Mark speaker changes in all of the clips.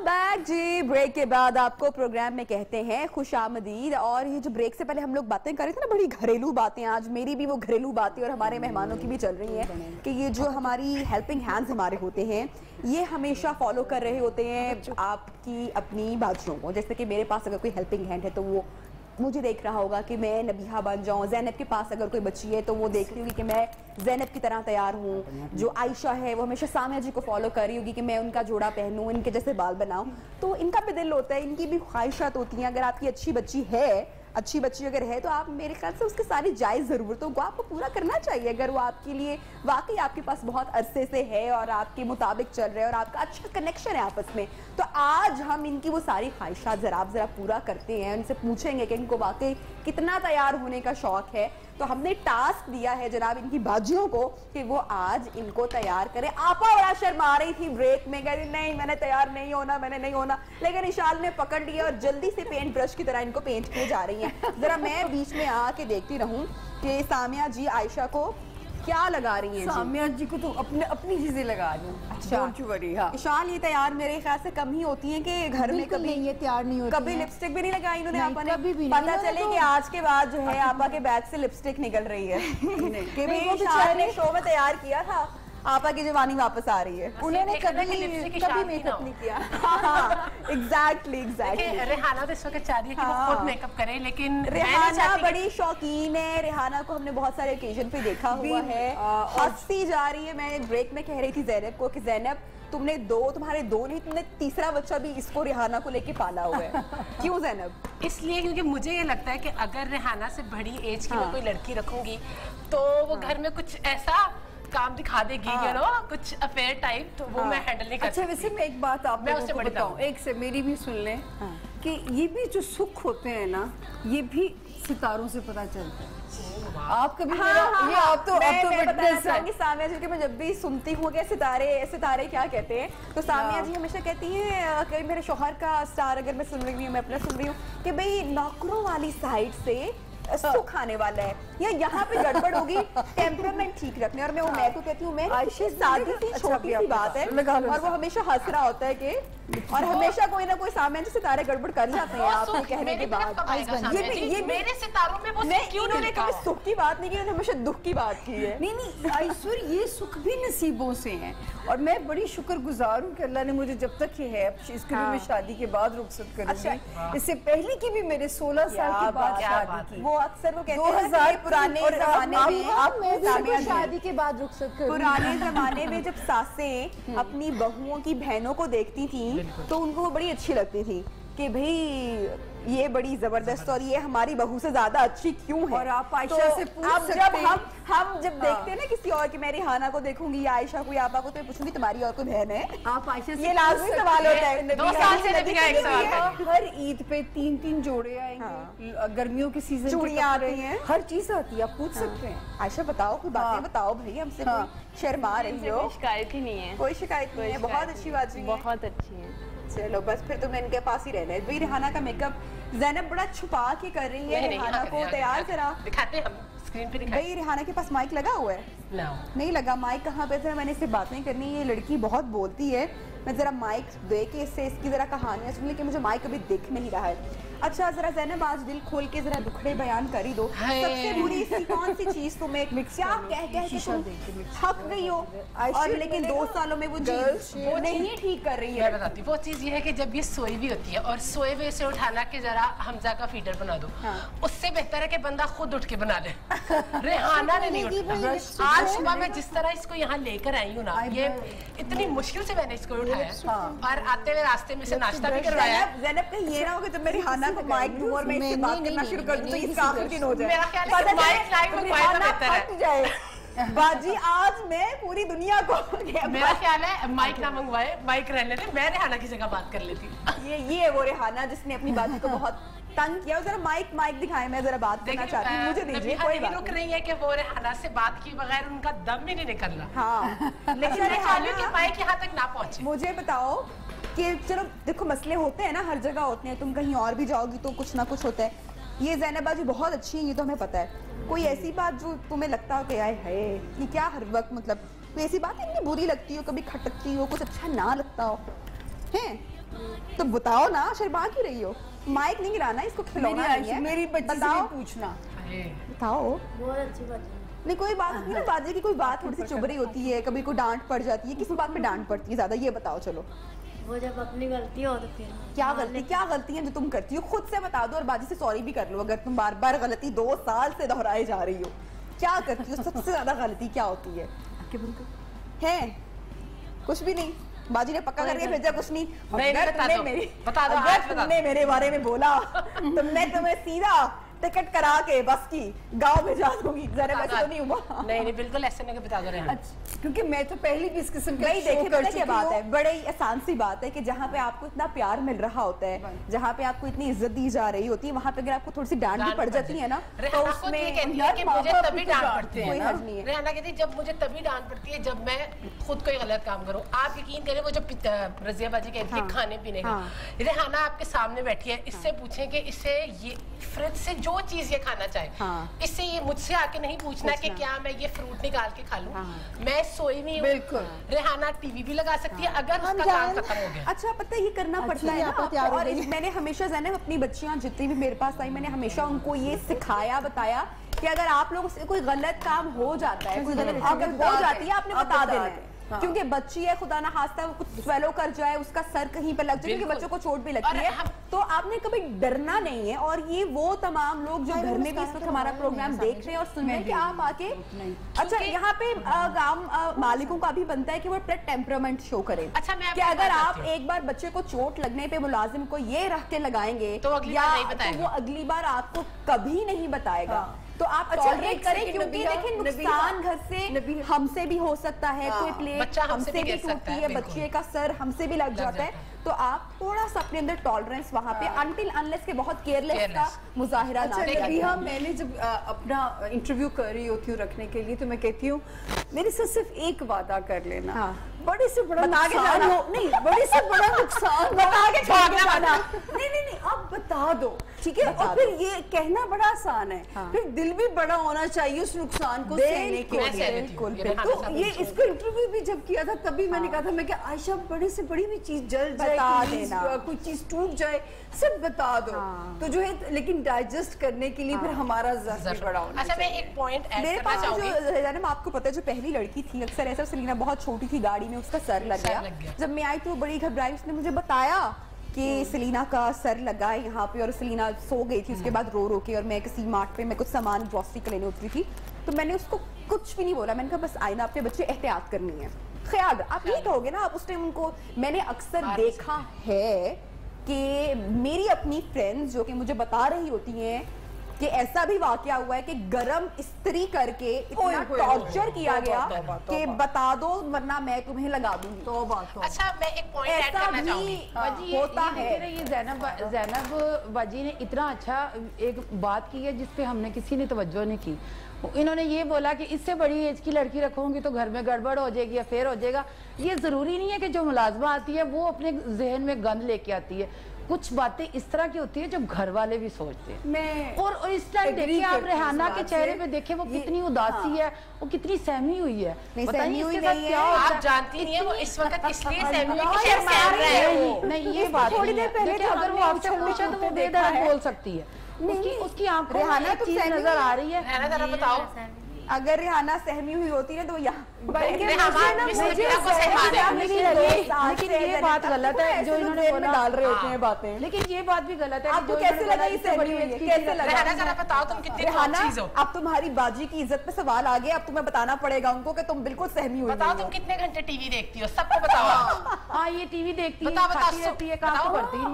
Speaker 1: Back जी। Break के बाद आपको प्रोग्राम में कहते हैं खुशामदीद। और ये जो ब्रेक से पहले हम लोग बातें कर रहे थे ना, बड़ी घरेलू बातें, आज मेरी भी वो घरेलू बातें और हमारे मेहमानों की भी चल रही हैं कि ये जो हमारी हेल्पिंग हैंड्स हमारे होते हैं ये हमेशा फॉलो कर रहे होते हैं आपकी अपनी बाजियों को। जैसे कि मेरे पास अगर कोई हेल्पिंग हैंड है तो वो मुझे देख रहा होगा कि मैं नबीहा बन जाऊं। ज़ैनब के पास अगर कोई बच्ची है तो वो देख रही होगी कि मैं ज़ैनब की तरह तैयार हूँ। जो आयशा है वो हमेशा सामिया जी को फॉलो कर रही होगी कि मैं उनका जोड़ा पहनूं, इनके जैसे बाल बनाऊं। तो इनका भी दिल होता है, इनकी भी ख्वाहिशात होती हैं। अगर आपकी अच्छी बच्ची अगर है तो आप मेरे ख्याल से उसके सारी जायज़ ज़रूरतों को आपको पूरा करना चाहिए। अगर वो आपके लिए वाकई आपके पास बहुत अरसे से है और आपके मुताबिक चल रहे हैं और आपका अच्छा कनेक्शन है आपस में, तो आज हम इनकी वो सारी ख्वाहिशात ज़रा पूरा करते हैं। उनसे पूछेंगे कि इनको वाकई कितना तैयार होने का शौक़ है। तो हमने टास्क दिया है जनाब इनकी बाजियों को कि वो आज इनको तैयार करें। आपा बड़ा शर्मा रही थी ब्रेक में, कह रही नहीं मैंने तैयार नहीं होना, लेकिन इशाल ने पकड़ लिया और जल्दी से पेंट ब्रश की तरह इनको पेंट किए जा रही हैं। जरा मैं बीच में आके देखती रहूं कि सामिया जी आयशा को क्या लगा रही हैं।
Speaker 2: सामिया जी को तो अपनी चीजें लगा रही हूँ।
Speaker 1: अच्छा, इशाल ये तैयार मेरे ख्याल से कम ही होती हैं कि घर में कभी
Speaker 2: ये तैयार नहीं होती,
Speaker 1: कभी लिपस्टिक भी नहीं लगाई इन्होंने। आपा ने
Speaker 2: कभी भी
Speaker 1: पता चले कि आज के बाद जो है आपा के बैग से लिपस्टिक निकल रही है कि भाई इशाल ने शो में तैयार किया था, आपा की जवानी वापस आ रही है।
Speaker 2: उन्होंने कभी मेकअप नहीं किया।
Speaker 1: एग्जैक्टली
Speaker 3: रेहाना तो इस वक्त चाह रही है कि वो खुद मेकअप करे, लेकिन
Speaker 1: रेहाना बड़ी शौकीन है। रेहाना को हमने बहुत सारे ओकेजन पे देखा हुआ है, हंसती जा रही है। मैं ब्रेक में कह रही थी ज़ैनब को कि ज़ैनब तुम्हारे दो नहीं, तुमने तीसरा बच्चा भी इसको रेहाना को लेके पाला हुआ है। क्यों ज़ैनब?
Speaker 3: इसलिए क्योंकि मुझे ये लगता है कि अगर रेहाना से बड़ी एज की मैं कोई लड़की रखूंगी तो वो घर में कुछ ऐसा काम दिखा देगी, यू नो, कुछ अफेयर टाइप, तो वो मैं हैंडल नहीं कर सकती।
Speaker 2: अच्छा, वैसे मैं एक बात आप लोगों को बताऊं, एक से मेरी भी सुन लें कि ये भी जो सुख होते हैं ना, ये भी सितारों से पता चलता है। आप कभी ये आप तो
Speaker 1: बताना चाहूंगी सामिया जी कि मैं जब भी सुनती हूँ कि सितारे क्या कहते हैं, तो सामिया जी हमेशा कहती हैं कि मेरे शौहर का स्टार अगर मैं सुन रही हूँ, मैं अपना सुन रही हूँ कि भाई नौकरों वाली साइड से सुख आने वाला है या यहाँ पे गड़बड़ होगी टेम्परामेंट ठीक रखने। और मैं तो कहती हूँ मैं सादी सी छोटी सी बात है और वो हमेशा हंस रहा होता है कि और हमेशा कोई ना कोई सामने से सितारे गड़बड़ कर जाते हैं आपके कहने के बाद।
Speaker 3: ये मेरे सितारों में वो क्यों
Speaker 1: उन्होंने कभी सुख की बात नहीं की, उन्होंने हमेशा दुख की बात की है।
Speaker 2: नहीं ऐश्वर्य, ये सुख भी नसीबों से हैं और मैं बड़ी शुक्रगुजार हूँ कि अल्लाह ने मुझे जब तक ये है, इसके लिए मैं शादी के बाद रुखसत करूंगी। इससे पहले की भी मेरे 16 साल के बाद शादी की।
Speaker 1: वो अक्सर वो कहते हैं पुराने जमाने में
Speaker 2: शादी के बाद रुखसत करूंगी।
Speaker 1: पुराने जमाने में जब सासें अपनी बहुओं की बहनों को देखती थी तो उनको वो बड़ी अच्छी लगती थी कि भाई ये बड़ी जबरदस्त और ये हमारी बहू से ज्यादा अच्छी क्यों है।
Speaker 2: और आप आयशा से पूछ सकते हैं।
Speaker 1: हम जब देखते हैं ना किसी और की, मैं रेहाना को देखूंगी या आयशा को या आपा को, तो पूछूंगी तुम्हारी और कोई बहन है?
Speaker 2: आप आयशा से
Speaker 1: ये लाजमी सवाल होता है।
Speaker 3: 2 साल से नबी का एक सवाल।
Speaker 2: हर ईद पे 3 जोड़े आएंगे। गर्मियों के सीजन
Speaker 1: चूड़ियां आ रही हैं,
Speaker 2: हर चीज आती है, आप पूछ सकते हैं।
Speaker 1: आयशा बताओ, कोई बातें बताओ भाई, हमसे शर्मा रही हो?
Speaker 4: शिकायत ही नहीं है,
Speaker 1: कोई शिकायत नहीं है, बहुत अच्छी बात है,
Speaker 4: बहुत अच्छी है।
Speaker 1: चलो बस फिर तुमने इनके पास ही रहना है। भाई रेहाना का मेकअप ज़ैनब बड़ा छुपा के कर रही है। रेहाना को तैयार करा
Speaker 3: दिखाते हैं हम स्क्रीन पे।
Speaker 1: भाई रेहाना के पास माइक लगा हुआ है? नहीं लगा। माइक कहाँ पे? जरा मैंने इससे बात नहीं करनी, ये लड़की बहुत बोलती है। मैं जरा माइक दे के इससे इसकी जरा कहानियाँ सुन ली कि मुझे माइक अभी दिख नहीं रहा है। अच्छा जरा ज़ैनब आज दिल खोल के जरा दुखड़े बयान कर ही दो। सबसे बुरी सी कौन सी चीज तुम्हें क्या कह के तुम थक गई हो और लेकिन 2 सालों में वो चीज वो नहीं ठीक कर रही है?
Speaker 3: मैं बताती हूँ, वो चीज ये है कि जब ये सोई भी होती है और सोए हुए से उठाना के जरा हमजा का फीडर बना दो, उससे बेहतर है कि बंदा खुद उठ के बना ले। रेहाना ने नहीं उठा। आज सुबह मैं जिस तरह इसको यहाँ लेकर आई हूँ ना, ये इतनी मुश्किल से मैंने इसको उठाया और आते हुए रास्ते में से नाश्ता भी करवाया।
Speaker 1: ज़ैनब कहीं ये ना हो कि तुम मेरी रेहाना को माइक दूं और मैं इससे बात करना शुरू कर दूं तो इसका आखिरी दिन हो जाए।
Speaker 3: मेरा ख्याल है माइक लाइव में फायदा बेहतर है
Speaker 1: जाए। बाजी आज मैं पूरी दुनिया को
Speaker 3: मेरा ख्याल है माइक ना मंगवाए, माइक रहने दे, मैं रेहाना की जगह बात कर लेती।
Speaker 1: ये वो रेहाना जिसने अपनी बाजी को बहुत तंग किया। जरा माइक दिखाएं, मैं जरा बात करना चाहती हूँ, मुझे दीजिए। कोई बात
Speaker 3: रुक रही है कि वो रेहाना से बात की बगैर उनका दम ही नहीं निकल रहा।
Speaker 1: हाँ
Speaker 3: लेकिन मैं चाहती हूँ कि माइक यहाँ तक ना पहुँचे।
Speaker 1: मुझे बताओ कि चलो देखो मसले होते हैं ना, हर जगह होते हैं, तुम कहीं और भी जाओगी तो कुछ ना कुछ होता है। ये ज़ैनब बाजी बहुत अच्छी है, ये तो हमें पता है। कोई ऐसी बात जो तुम्हें लगता हो कि यार है ये क्या हर वक्त, मतलब कोई ऐसी बात इतनी बुरी लगती हो, कभी खटकती हो, कुछ अच्छा ना लगता हो? है तो बताओ ना, शर्मा क्यों रही हो? माइक नहीं गिराना, इसको खिलौना नहीं है।
Speaker 2: मेरी बच्ची से भी पूछना।
Speaker 1: बताओ।
Speaker 4: बहुत अच्छी बात है।
Speaker 1: नहीं कोई बात नहीं ना, बाजी की कोई बात थोड़ी सी चुभ रही होती है, कभी कोई डांट पड़ जाती है, किस बात पे डांट पड़ती है ज्यादा, ये बताओ। चलो
Speaker 4: वो जब अपनी गलती हो तो फिर
Speaker 1: क्या गलती है जो तुम करती हो, खुद से बता दो और बाजी से सॉरी भी कर लो। अगर तुम बार बार गलती 2 साल से दोहराए जा रही हो, क्या करती हो? सबसे ज्यादा गलती क्या होती है? कुछ भी नहीं, बाजी ने पक्का करके भेजा कुछ नहीं। अगर तुमने मेरे बारे में बोला तो मैं तुम्हें सीधा टिकट करा के बस की गांव में जा दूंगी। जरा वैसे तो नहीं हुआ।
Speaker 3: नहीं बिल्कुल ऐसे नहीं, बता दो।
Speaker 2: अच्छा, क्योंकि मैं तो पहले भी इस किस्म का
Speaker 1: नहीं देखिए, पता क्या बात है, बड़े ही आसान सी बात है कि जहाँ पे आपको इतना प्यार मिल रहा होता है, जहाँ पे आपको इतनी इज्जत दी जा रही होती है, वहाँ पे अगर आपको थोड़ी सी डांट भी पड़ जाती है ना, तो उसमें
Speaker 3: मुझे तभी डांट पड़ती है।
Speaker 1: कोई हर्ज नहीं है।
Speaker 3: रेहाना कहती है जब मुझे तभी डांट पड़ती है जब मैं खुद कोई गलत काम करूँ। आप यकीन करें, वो जब रजिया बाजी कहती है खाने पीने का, रेहाना आपके सामने बैठी है, इससे पूछें कि इससे ये फ्रिज से जो चीज ये खाना चाहे, इससे ये मुझसे आके नहीं पूछना कि क्या मैं ये फ्रूट निकाल के खा लूं। मैं सोई नहीं हूँ। रेहाना टीवी भी लगा सकती है अगर उसका काम खत्म हो गया।
Speaker 1: अच्छा पता है, ये करना पड़ता है ना। और मैंने हमेशा ज़ैनब अपनी बच्चियां जितनी भी मेरे पास आई, मैंने हमेशा उनको ये सिखाया, बताया कि अगर आप लोगों से कोई गलत काम हो जाता है, कोई गलत अगर हो जाती है, आपने बता देना है। क्योंकि बच्ची है, खुदा ना खास्ता वो कुछ स्वेलो कर जाए, उसका सर कहीं पे लग जाए, क्योंकि बच्चों को चोट भी लगती है, तो आपने कभी डरना नहीं है। और ये वो तमाम लोग जो घर में भी इस वक्त हमारा प्रोग्राम देख रहे हैं और सुन रहे हैं कि आप आके, अच्छा यहाँ पे गांव मालिकों का भी बनता है कि वो अपना टेम्परामेंट शो करें।
Speaker 3: अच्छा,
Speaker 1: कि अगर आप एक बार बच्चे को चोट लगने पे मुलाजिम को ये रख के लगाएंगे तो वो अगली बार आपको कभी नहीं बताएगा। तो आप टॉलरेट करें, क्योंकि देखिए नुकसान घर से हमसे भी हो सकता है, कोई प्लेट हमसे भी टूटती है, बच्चे का सर हमसे भी लग जाता है, तो आप थोड़ा सा अपने अंदर टॉलरेंस वहाँ पे अनटिल अनलेस के बहुत केयरलेस का मुजाहिरा ना करें।
Speaker 2: हाँ, मैंने जब अपना इंटरव्यू कर रही होती हूँ रखने के लिए, तो मैं कहती हूँ मेरे से सिर्फ एक वादा कर लेना, बड़े से बड़ा नुकसान हो, नहीं बड़े से बड़ा नुकसान बता के जाना, नहीं आप बता दो, ठीक है। और फिर ये कहना बड़ा आसान है, फिर दिल भी बड़ा होना चाहिए उस नुकसान को सहने के लिए। तो ये इसको इंटरव्यू भी जब किया था तभी मैंने कहा था, मैं क्या आयशा बड़े से बड़ी भी चीज जल जाए, कोई चीज टूट जाए, सब बता दो। तो जो है, लेकिन डाइजेस्ट करने के लिए फिर हमारा ज़र्फ बड़ा होना।
Speaker 3: अच्छा, मैं एक पॉइंट ऐड
Speaker 1: मेरे
Speaker 3: करना चाहूंगी।
Speaker 1: जो आपको पता है, जो पहली लड़की थी, अक्सर ऐसा, सलीना बहुत छोटी थी, गाड़ी में उसका सर लग गया। जब मैं आई तो बड़ी घबराई, उसने मुझे बताया कि सलीना का सर लगा है यहाँ पे, और सलीना सो गई थी उसके बाद रो रो के, और मैं किसी मार्ट पे मैं कुछ सामान ग्रोसरी के लेने उतरी थी, तो मैंने उसको कुछ भी नहीं बोला। मैंने कहा बस आईना अपने बच्चे एहतियात करनी है, ख्याल आप ये कहोगे ना आप उस टाइम उनको। मैंने अक्सर देखा है कि मेरी अपनी फ्रेंड्स जो कि मुझे बता रही होती हैं कि ऐसा भी वाकया हुआ है कि गरम इस्त्री करके इतना टॉर्चर किया गया कि बता दो वरना मैं तुम्हें लगा दूंगी। तो
Speaker 3: अच्छा, मैं एक पॉइंट ऐड करना चाहूंगी।
Speaker 5: होता है ये ज़ैनब बाजी ने इतना अच्छा एक बात की है जिसपे हमने किसी ने तवज्जो नहीं की। इन्होंने ये बोला कि इससे बड़ी एज की लड़की रखूंगी तो घर में गड़बड़ हो जाएगी या फेर हो जाएगा। ये जरूरी नहीं है कि जो मुलाजमा आती है वो अपने जहन में गंद लेके आती है, कुछ बातें इस तरह की होती है जो घर वाले भी सोचते हैं। और इस टाइम देखिए आप रेहाना के चेहरे पे देखिए वो कितनी उदासी है, वो कितनी सहमी हुई है।
Speaker 1: सहमी हुई नहीं है,
Speaker 3: आप जानती नहीं है वो इस वक्त इसलिए सहमी है।
Speaker 5: नहीं ये बात थोड़ी देर पहले अगर वो आपसे पूछे तो वो बेधड़क बोल सकती है, उसकी आंखों में एक चीज नजर आ रही है।
Speaker 3: रेहाना जरा बताओ,
Speaker 1: अगर रेहाना सहमी हुई होती है तो यहाँ
Speaker 5: लेकिन ये बात गलत है जो इन्होंने बोला,
Speaker 1: डाल रहे होते हैं बातें।
Speaker 5: लेकिन ये बात भी गलत है।
Speaker 1: आपको कैसे लगा ये सहमी हुई है? कैसे लगा?
Speaker 3: रेहाना जरा बताओ तुम कितनी
Speaker 1: रेहाना,
Speaker 3: चीज हो।
Speaker 1: अब तुम्हारी बाजी की इज्जत पे सवाल आ गया, अब तुम्हें बताना पड़ेगा उनको कि तुम बिल्कुल सहमी हुई।
Speaker 3: बताओ तुम कितने घंटे टीवी देखती हो, सबको बताओ।
Speaker 5: हाँ ये टीवी देखती है,
Speaker 3: बताओ
Speaker 5: खाती रहती है, काम करती
Speaker 2: है।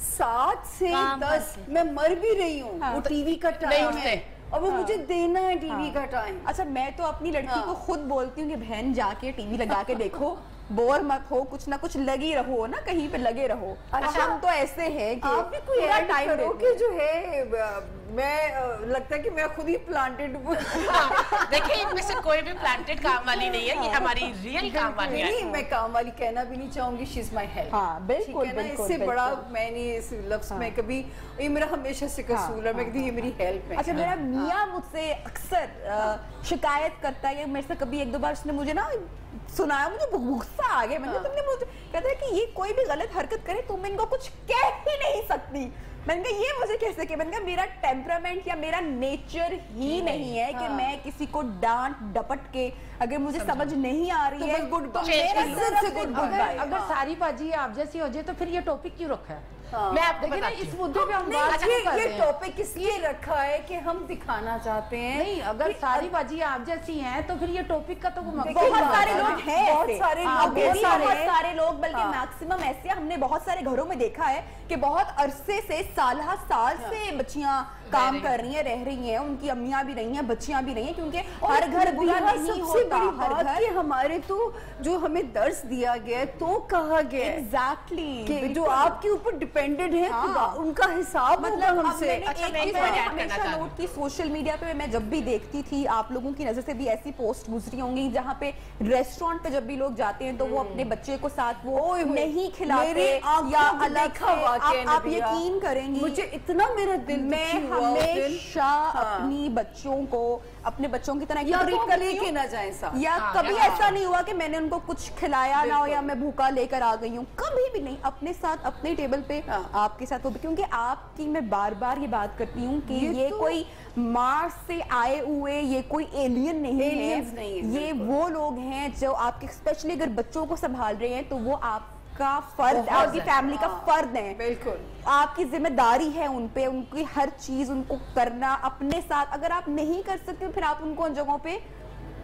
Speaker 2: 7 से 10 मैं मर भी रही हूँ, वो टीवी का टाइम है और वो मुझे देना है टीवी का टाइम।
Speaker 1: अच्छा, मैं तो अपनी लड़की को खुद बोलती हूँ कि बहन जाके टीवी लगा के देखो, बोर मत हो, कुछ ना कुछ लगी रहो ना, कहीं पे लगे रहो। अच्छा, हम तो ऐसे हैं कि
Speaker 2: आप भी कोई टाइम करो कि जो है मैं लगता है कि मैं खुद ही प्लांटेड हूँ।
Speaker 3: देखिए इनमें से कोई भी प्लांटेड काम वाली नहीं है, ये हमारी रियल काम वाली है।
Speaker 2: नहीं, मैं काम वाली कहना भी नहीं चाहूंगी, शी इज माय हेल्प।
Speaker 1: हाँ बिल्कुल,
Speaker 2: इससे बड़ा मैंने इस लफ्ज में कभी, ये मेरा हमेशा से कसूर है, मैं कहती हूँ ये मेरी हेल्प है।
Speaker 1: अच्छा, मेरा मियाँ मुझसे अक्सर शिकायत करता है, मेरे से कभी 1-2 बार उसने मुझे ना सुनाया, मुझे गुस्सा आ गया। मैंने तुमने मुझे कहता है कि ये कोई भी गलत हरकत करे तुम इनको कुछ कह ही नहीं सकती। मैंने कहा ये मुझे कैसे कि, मैंने कहा मेरा टेम्परामेंट या मेरा नेचर ही नहीं है कि मैं किसी को डांट डपट के, अगर मुझे समझ नहीं आ रही है
Speaker 2: गुड
Speaker 5: अगर सारी बाजी आप जैसी हो जाए तो फिर ये टॉपिक क्यों रखा है?
Speaker 3: मैं आपको
Speaker 5: देखिए ना,
Speaker 3: बताती
Speaker 5: इस
Speaker 3: हूँ।
Speaker 5: मुद्दे पे हम बात
Speaker 2: ये
Speaker 5: क्यों कर रहे हैं?
Speaker 2: टॉपिक इसलिए रखा है कि हम दिखाना चाहते हैं
Speaker 5: नहीं, अगर सारी बाजी आप जैसी हैं तो फिर ये टॉपिक का तो
Speaker 1: बहुत सारे लोग हैं,
Speaker 2: बहुत सारे लोग
Speaker 1: बहुत सारे लोग, बल्कि मैक्सिमम ऐसे हमने बहुत सारे घरों में देखा है कि बहुत अरसे से साल से बच्चियां काम कर रही हैं, रह रही हैं, उनकी अम्मियां भी रही हैं, बच्चियां भी रही हैं, क्योंकि हर घर बुरा नहीं होता। हर घर
Speaker 2: हमारे तो जो हमें दर्स दिया गया तो कहा गया
Speaker 1: एग्जैक्टली
Speaker 2: जो आपके ऊपर डिपेंडेंट है, उनका हिसाब
Speaker 1: मतलब
Speaker 2: हमसे।
Speaker 1: मैंने हमेशा नोट की सोशल मीडिया पे, मैं जब भी देखती थी, आप लोगों की नजर से भी ऐसी पोस्ट गुजरी होंगी जहाँ पे रेस्टोरेंट पे जब भी लोग जाते हैं तो वो अपने बच्चे को साथ वो नहीं खिलाते या अलग आप यकीन करेंगी
Speaker 2: मुझे इतना मेरा दिल
Speaker 1: मैं हमेशा अपनी बच्चों को अपने बच्चों की तरह ट्रीट कर
Speaker 2: लेके ना जाए साथ,
Speaker 1: या कभी ऐसा नहीं हुआ कि मैंने उनको कुछ खिलाया ना हो या मैं भूखा लेकर आ गई हूँ, कभी भी नहीं। अपने साथ अपने टेबल पे आपके साथ, क्योंकि आपकी मैं बार बार ये बात करती हूँ कि ये कोई मार्स से आए हुए ये कोई एलियन नहीं है, ये वो लोग हैं जो आपके स्पेशली अगर बच्चों को संभाल रहे हैं तो वो आपका फर्ज, आपकी फैमिली का फर्ज है, बिल्कुल आपकी जिम्मेदारी है उन पे, उनकी हर चीज उनको करना अपने साथ। अगर आप नहीं कर सकते फिर आप उनको उन जगहों पे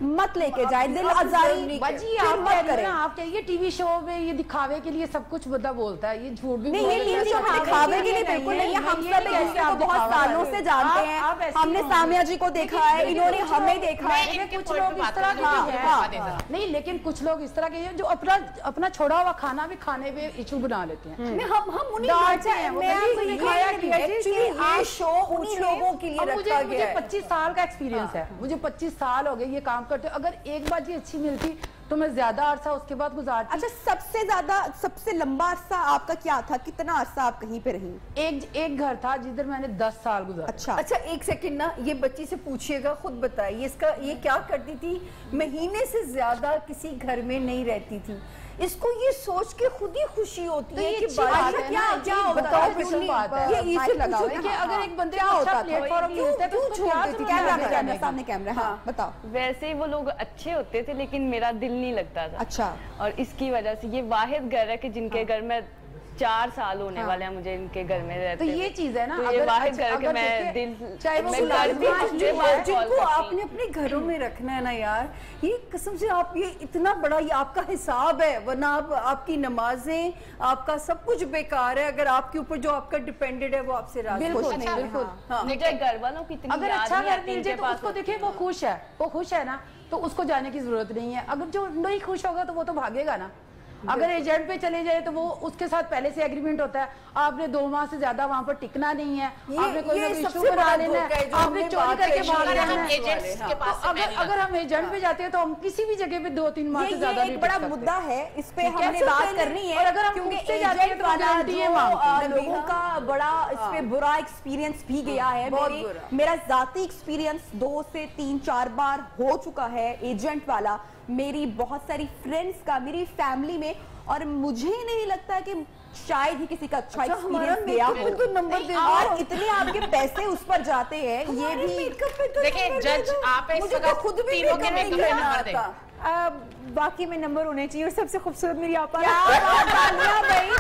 Speaker 1: मत लेके जाए, दिल आजारी
Speaker 5: बाजी आप मत करें। आप चाहिए टीवी शो में ये दिखावे के लिए सब कुछ बंदा बोलता है, ये झूठ भी
Speaker 1: नहीं, ये टीवी शो दिखावे के लिए बिल्कुल नहीं है। हम सब एक दूसरे को बहुत सालों से जानते हैं, हमने सामिया जी को देखा है, इन्होंने हमें देखा है।
Speaker 5: कुछ लोग इस तरह के हैं, नहीं लेकिन कुछ लोग इस तरह के हैं जो अपना छोड़ा हुआ खाना भी खाने पे इशू बना लेते हैं।
Speaker 2: हम उन्हीं लोगों के लिए रखा गया है।
Speaker 5: 25 साल का एक्सपीरियंस है, मुझे 25 साल हो गए ये काम करते। अगर एक बाजी अच्छी मिलती तो मैं ज्यादा अरसा उसके बाद गुजारती।
Speaker 1: अच्छा, सबसे ज्यादा सबसे लंबा अरसा आपका क्या था? कितना अरसा आप कहीं पे रही?
Speaker 5: एक घर था जिधर मैंने 10 साल गुजारे।
Speaker 2: अच्छा एक सेकंड ना, ये बच्ची से पूछिएगा, खुद बताइए इसका ये क्या करती थी? महीने से ज्यादा किसी घर में नहीं रहती थी। इसको ये सोच के खुद ही खुशी होती है कि
Speaker 5: क्या होता है, ये इसे लगाओ कि अगर एक बंदे को अच्छा प्लेटफॉर्म मिलता है तो उसको
Speaker 1: कैमरा सामने कैमरा, हाँ बताओ।
Speaker 6: वैसे ही वो लोग अच्छे होते थे लेकिन मेरा दिल नहीं लगता था।
Speaker 1: अच्छा,
Speaker 6: और इसकी वजह से ये वाहिद घर है कि जिनके घर में 4 साल होने वाले हैं मुझे इनके घर में रहते।
Speaker 5: तो ये चीज है ना,
Speaker 6: तो ये वाहिद घर के मैं दिल
Speaker 5: चाहे वो
Speaker 2: जिनको आपने अपने घरों में रखना है ना यार, ये कसम से आप ये इतना बड़ा ये आपका हिसाब है, वरना आपकी नमाजें आपका सब कुछ बेकार है अगर आपके ऊपर जो आपका डिपेंडेड है वो आपसे राजी
Speaker 5: बिल्कुल
Speaker 2: नहीं।
Speaker 5: बिल्कुल।
Speaker 6: मुझे घर वालों की इतनी
Speaker 5: अगर अच्छा घर मिल जाए तो उसको देखिए वो खुश है ना, तो उसको जाने की जरूरत नहीं है। अगर जो नहीं खुश होगा तो वो तो भागेगा ना। अगर एजेंट पे चले जाए तो वो उसके साथ पहले से एग्रीमेंट होता है, आपने 2 माह से ज्यादा वहाँ पर टिकना नहीं है, आपने कोई इशू बना लेना है, आपने चोरी करके भाग जाना है। अगर हम एजेंट पे जाते हैं तो हम किसी भी जगह पे 2-3 माह से ज्यादा
Speaker 1: एक बड़ा मुद्दा है, इस पे हमने बात करनी है।
Speaker 5: और अगर हम
Speaker 1: क्योंकि
Speaker 5: जाते हैं तो
Speaker 1: लोगों का बड़ा इस पे बुरा एक्सपीरियंस भी गया है। मेरा जाती एक्सपीरियंस 2 से 3-4 बार हो चुका है एजेंट वाला, मेरी बहुत सारी फ्रेंड्स का, मेरी फैमिली में, और मुझे नहीं लगता कि शायद ही किसी का अच्छा एक्सपीरियंस गया हो।
Speaker 2: तो नंबर दे,
Speaker 1: और इतने आपके पैसे उस पर जाते हैं, ये भी
Speaker 3: देखिए जज आप इस वक्त
Speaker 2: खुद भी
Speaker 3: तीनों के मेकअप में नंबर दें।
Speaker 1: बाकी में नंबर होने चाहिए, और सबसे खूबसूरत मेरी आपा।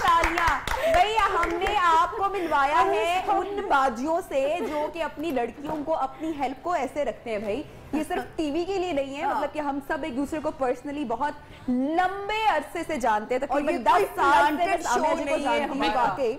Speaker 1: तालियां भैया, हमने आपको मिलवाया है उन बाजियों से जो कि अपनी लड़कियों को, अपनी हेल्प को ऐसे रखते हैं। भाई ये सिर्फ टीवी के लिए नहीं है, मतलब कि हम सब एक दूसरे को पर्सनली बहुत लंबे अरसे से जानते हैं, तकरीबन 10 साल से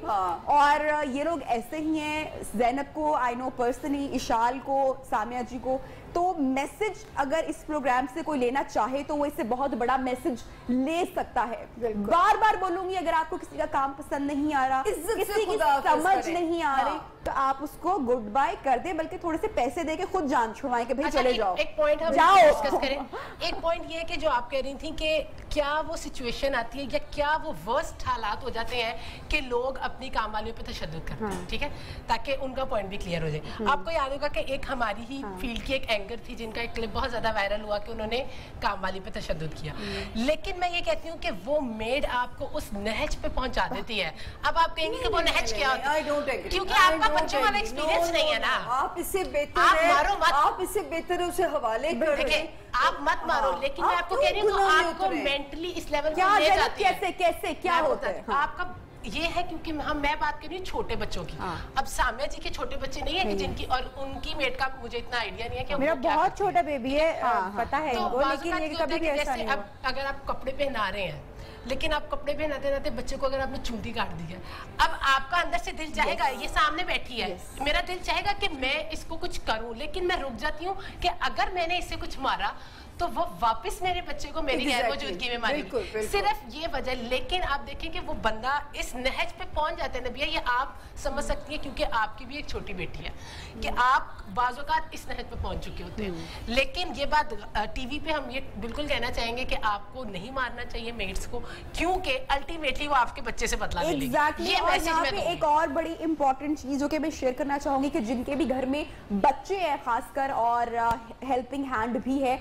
Speaker 1: और ये लोग ऐसे ही हैं। ज़ैनब को आई नो पर्सनली, इशाल को, सामिया जी को। तो मैसेज अगर इस प्रोग्राम से कोई लेना चाहे तो वो इससे बहुत बड़ा मैसेज ले सकता है। बार बार बोलूंगी, अगर आपको किसी का काम पसंद नहीं आ रहा, किसी की समझ नहीं आ रही, तो आप उसको गुड बाय कर दे, बल्कि थोड़े से पैसे दे के खुद जान छुड़वाएं कि भाई
Speaker 3: अच्छा,
Speaker 1: चले जाओ।
Speaker 3: एक पॉइंट हम
Speaker 1: जाओ।
Speaker 3: डिस्कस करें। एक पॉइंट ये है कि जो आप कह रही थी कि क्या वो सिचुएशन आती है या क्या वो वर्स्ट हालात हो जाते हैं कि लोग अपनी काम वालियों पे तशद्दुद करते हैं, ठीक है, ताकि उनका पॉइंट भी क्लियर हो जाए। आपको याद होगा कि एक हमारी ही फील्ड की एक एंकर थी जिनका एक क्लिप बहुत ज्यादा वायरल हुआ कि उन्होंने काम वाली पे तशद्दुद किया, लेकिन मैं ये कहती हूँ कि वो मेड आपको उस नहज पे पहुंचा देती है। अब आप कहेंगे कि वो नहज क्या होता है, क्योंकि आपका बच्चों वाला एक्सपीरियंस नहीं है ना।
Speaker 2: आप इससे बेहतर
Speaker 3: आप मारो मत।
Speaker 2: आप इससे बेहतर उसे हवाले कर
Speaker 3: देखिए, आप मत मारो, लेकिन मैं आपको कह रही हूँ आपको मेंटली इस लेवल
Speaker 1: क्या
Speaker 3: पे ले
Speaker 1: गलत,
Speaker 3: जाती है।
Speaker 1: कैसे कैसे क्या
Speaker 3: मैं
Speaker 1: होता है?
Speaker 3: बताती हूँ, आपका ये है क्योंकि मैं बात कर रही हूँ छोटे बच्चों की। अब साम्या जी के छोटे बच्चे नहीं है कि जिनकी, और उनकी मेड का मुझे इतना आइडिया नहीं है कि
Speaker 7: मेरा
Speaker 3: वो क्या
Speaker 7: बहुत
Speaker 3: करती है।
Speaker 7: छोटा बेबी है, पता है
Speaker 3: तो
Speaker 7: इनको,
Speaker 3: बाज़
Speaker 7: लेकिन
Speaker 3: औक़ात
Speaker 7: ये
Speaker 3: क्या होता
Speaker 7: कभी
Speaker 3: है
Speaker 7: भी
Speaker 3: कि
Speaker 7: ऐसा
Speaker 3: जैसे
Speaker 7: नहीं
Speaker 3: अब अगर आप कपड़े पहना रहे हैं, लेकिन आप कपड़े पहनाते रहते बच्चे को अगर आपने चूंटी काट दी है, अब आपका अंदर से दिल चाहेगा, ये सामने बैठी है, मेरा दिल चाहेगा कि मैं इसको कुछ करूं, लेकिन मैं रुक जाती हूँ कि अगर मैंने इसे कुछ मारा तो वो वापस मेरे बच्चे को मेरी गैर मौजूदगी में मारेगी। सिर्फ ये वजह। लेकिन आप देखें कि वो बंदा इस नहज पे पहुंच जाते हैं नबिया, ये आप समझ सकती हैं क्योंकि आपकी भी एक छोटी बेटी है कि आप बाज़-औक़ात इस नहज पे पहुंच चुके होते हैं। लेकिन ये बात टीवी पे हम ये बिल्कुल कहना चाहेंगे कि आपको नहीं मारना चाहिए मेट्स को, क्योंकि अल्टीमेटली वो आपके बच्चे से बदला लेंगे।
Speaker 1: Exactly,
Speaker 3: ये
Speaker 1: और
Speaker 3: मैसेज
Speaker 1: यहाँ
Speaker 3: मैं
Speaker 1: पे
Speaker 3: दूंगी।
Speaker 1: एक और बड़ी इंपॉर्टेंट चीज जो कि मैं शेयर करना चाहूंगी कि जिनके भी घर में बच्चे हैं खासकर, और हेल्पिंग हैंड भी है,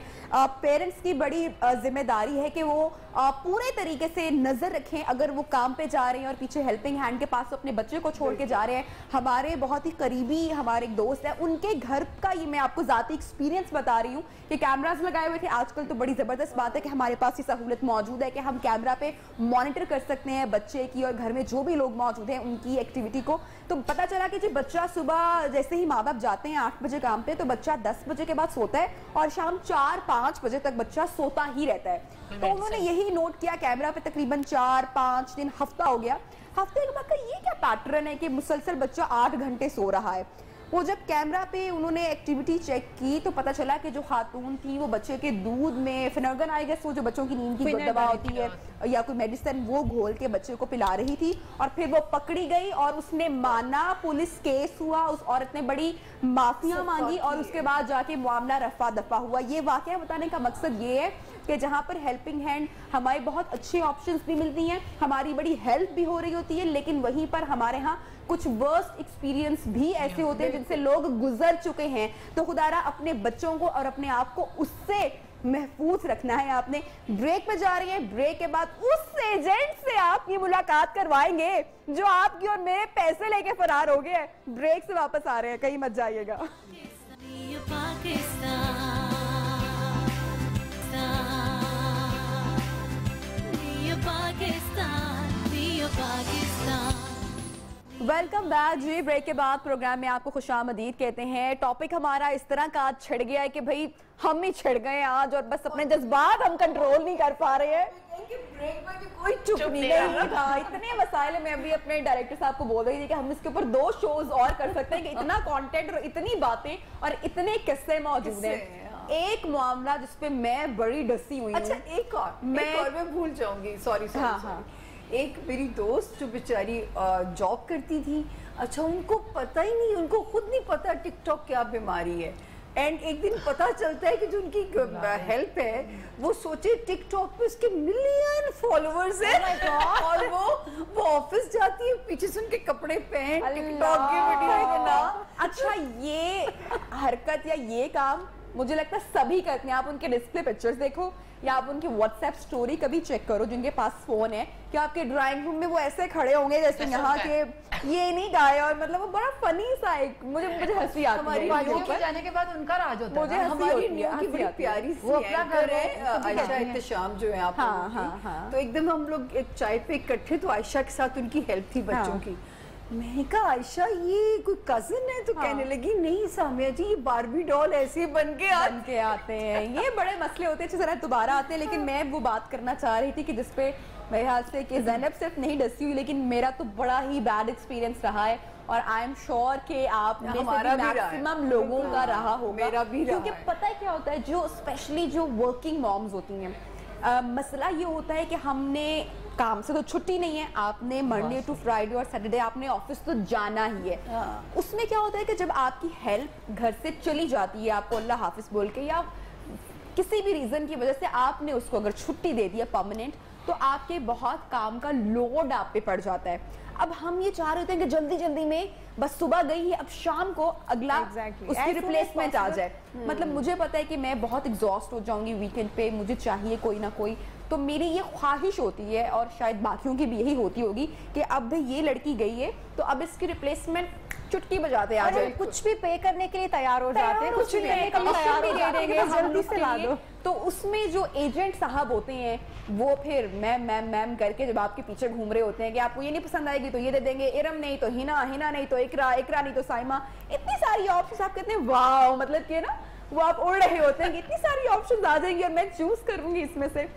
Speaker 1: पेरेंट्स की बड़ी जिम्मेदारी है कि वो पूरे तरीके से नजर रखें। अगर वो काम पे जा रहे हैं और पीछे हेल्पिंग हैंड के पास अपने बच्चे को छोड़ के जा रहे हैं, हमारे बहुत ही करीबी हमारे एक दोस्त है, उनके घर का ये मैं आपको जाती एक्सपीरियंस बता रही हूँ कि कैमरास लगाए हुए थे। आजकल तो बड़ी जबरदस्त बात है कि हमारे पास ये सहूलत मौजूद है कि हम कैमरा पे मॉनिटर कर सकते हैं बच्चे की और घर में जो भी लोग मौजूद हैं उनकी एक्टिविटी को। तो पता चला कि जी बच्चा सुबह जैसे ही माँ बाप जाते हैं 8 बजे काम पे, तो बच्चा 10 बजे के बाद सोता है और शाम 4-5 बजे तक बच्चा सोता ही रहता है। तो उन्होंने यही नोट किया कैमरा पे, तकरीबन 4-5 दिन, हफ्ता हो गया। हफ्ते के बाद का ये क्या पैटर्न है कि मुसलसल बच्चा 8 घंटे सो रहा है। वो जब कैमरा पे उन्होंने एक्टिविटी चेक की तो पता चला कि जो खातून थी वो बच्चे के दूध में फिनर्गन, आई गेस वो जो बच्चों की नींद की दवा होती है या कोई मेडिसिन, वो घोल के बच्चे को पिला रही थी। और फिर वो पकड़ी गई और उसने माना, पुलिस केस हुआ, उस औरत ने बड़ी माफिया मांगी और उसके बाद जाके मामला रफा दफा हुआ। ये वाकया बताने का मकसद ये है कि जहाँ पर हेल्पिंग हैंड हमारी बहुत अच्छे ऑप्शंस भी मिलती हैं, हमारी बड़ी हेल्प भी हो रही होती है, लेकिन वहीं पर हमारे यहाँ कुछ वर्स्ट एक्सपीरियंस भी ऐसे होते हैं जिनसे लोग गुजर चुके हैं। तो खुदारा अपने बच्चों को और अपने आप को उससे महफूज रखना है। आपने ब्रेक पे जा रही है, ब्रेक के बाद उस एजेंट से आपकी मुलाकात करवाएंगे जो आपकी और मेरे पैसे लेके फरार हो गए। ब्रेक से वापस आ रहे हैं, कहीं मत जाइएगा। वेलकम बैक जी। ब्रेक के बाद प्रोग्राम में आपको खुशामदीद कहते हैं। टॉपिक हमारा इस तरह का आज छिड़ गया है कि भाई हम ही छिड़ गए आज और बस अपने जज्बात हम कंट्रोल नहीं कर पा रहे हैं।
Speaker 2: ब्रेक में भी कोई चुप
Speaker 1: नहीं था, इतने मसाइल मैं अभी अपने डायरेक्टर साहब को बोल रही थी कि हम इसके ऊपर 2 शोज और कर सकते हैं कि इतना कंटेंट और इतनी बातें और इतने किस्से मौजूद हैं। एक मामला जिसपे मैं बड़ी डसी हुई हूं।
Speaker 2: अच्छा, एक और मैं भूल जाऊंगी, सॉरी। एक मेरी दोस्त जो बेचारी जॉब करती थी, अच्छा उनको पता ही नहीं, उनको खुद नहीं पता टिकटॉक क्या बीमारी है। एंड एक दिन पता चलता है कि जो उनकी हेल्प है वो सोचे टिकटॉक पे उसके मिलियन फॉलोअर्स हैं और वो ऑफिस जाती है, पीछे से उनके कपड़े पहन टिकटॉक की वीडियो बना।
Speaker 1: अच्छा, ये हरकत या ये काम मुझे लगता है सभी करते हैं। आप उनके डिस्प्ले पिक्चर्स देखो या आप उनकी व्हाट्सएप स्टोरी कभी चेक करो जिनके पास फोन है, कि आपके ड्राइंग रूम में वो ऐसे खड़े होंगे जैसे यहाँ के ये नहीं गाए, और मतलब वो बड़ा फनी सा एक मुझे हंसी आती है।
Speaker 5: हमारी जाने के बाद उनका राज होता है।
Speaker 1: मुझे हमारी न्यू की बड़ी
Speaker 2: प्यारी सी एंकर है आयशा इत्तेशाम जो है आप लोगों की। तो एकदम हम लोग एक चाय पे इकट्ठे, तो आयशा के साथ उनकी हेल्प थी बच्चों की। मैंने कहा आयशा ये कोई कजिन है? तो कहने लगी नहीं सामिया जी, ये बारबी डॉल ऐसे बन के
Speaker 1: आते हैं। ये बड़े मसले होते हैं, जरा दोबारा आते हैं। लेकिन मैं वो बात करना चाह रही थी कि जिसपे मेरे ख्याल से कि ज़ैनब सिर्फ नहीं डसी हुई, लेकिन मेरा तो बड़ा ही बैड एक्सपीरियंस रहा है और आई एम श्योर कि आप में से मैक्सिमम लोगों का रहा होगा।
Speaker 2: मेरा भी रहा है।
Speaker 1: क्योंकि पता है क्या होता है, जो स्पेशली जो वर्किंग मॉम्स होती हैं, मसला ये होता है कि हमने काम से तो छुट्टी नहीं है, आपने मंडे टू फ्राइडे और सैटरडे आपने ऑफिस तो जाना ही है। उसमें क्या होता है कि जब आपकी हेल्प घर से चली जाती है, आपको अल्लाह हाफिज बोल के या किसी भी रीजन की वजह से आपने उसको अगर छुट्टी दे दिया परमानेंट, तो आपके बहुत काम का लोड आप पे पड़ जाता है। अब हम ये चाह रहे होते हैं कि जल्दी जल्दी में बस सुबह गई है, अब शाम को अगला उसकी रिप्लेसमेंट आ जाए। मतलब मुझे पता है कि मैं बहुत एग्जॉस्ट हो जाऊंगी वीकेंड पे, मुझे चाहिए कोई ना कोई, तो मेरी ये ख्वाहिश होती है और शायद बाकियों की भी यही होती होगी कि अब ये लड़की गई है तो अब इसकी रिप्लेसमेंट चुटकी बजाते आ जाए,
Speaker 2: कुछ भी पे करने के लिए तैयार हो जाते हैं, कुछ भी
Speaker 1: तैयार भी दे देंगे
Speaker 2: जल्दी से ला दो।
Speaker 1: तो उसमें जो एजेंट साहब होते हैं वो फिर मैम करके जब आपके पीछे घूम रहे होते हैं कि आपको ये नहीं पसंद आएगी तो ये दे देंगे, इरम नहीं तो हिना, हिना नहीं तो इकरा, इकरा नहीं तो साइमा, इतनी सारी ऑप्शंस आप कहते हैं वाह, मतलब कि ना वो आप उड़ रहे होते हैं कि इतनी सारी ऑप्शंस आ जाएंगी और मैं चूज करूंगी इसमें से,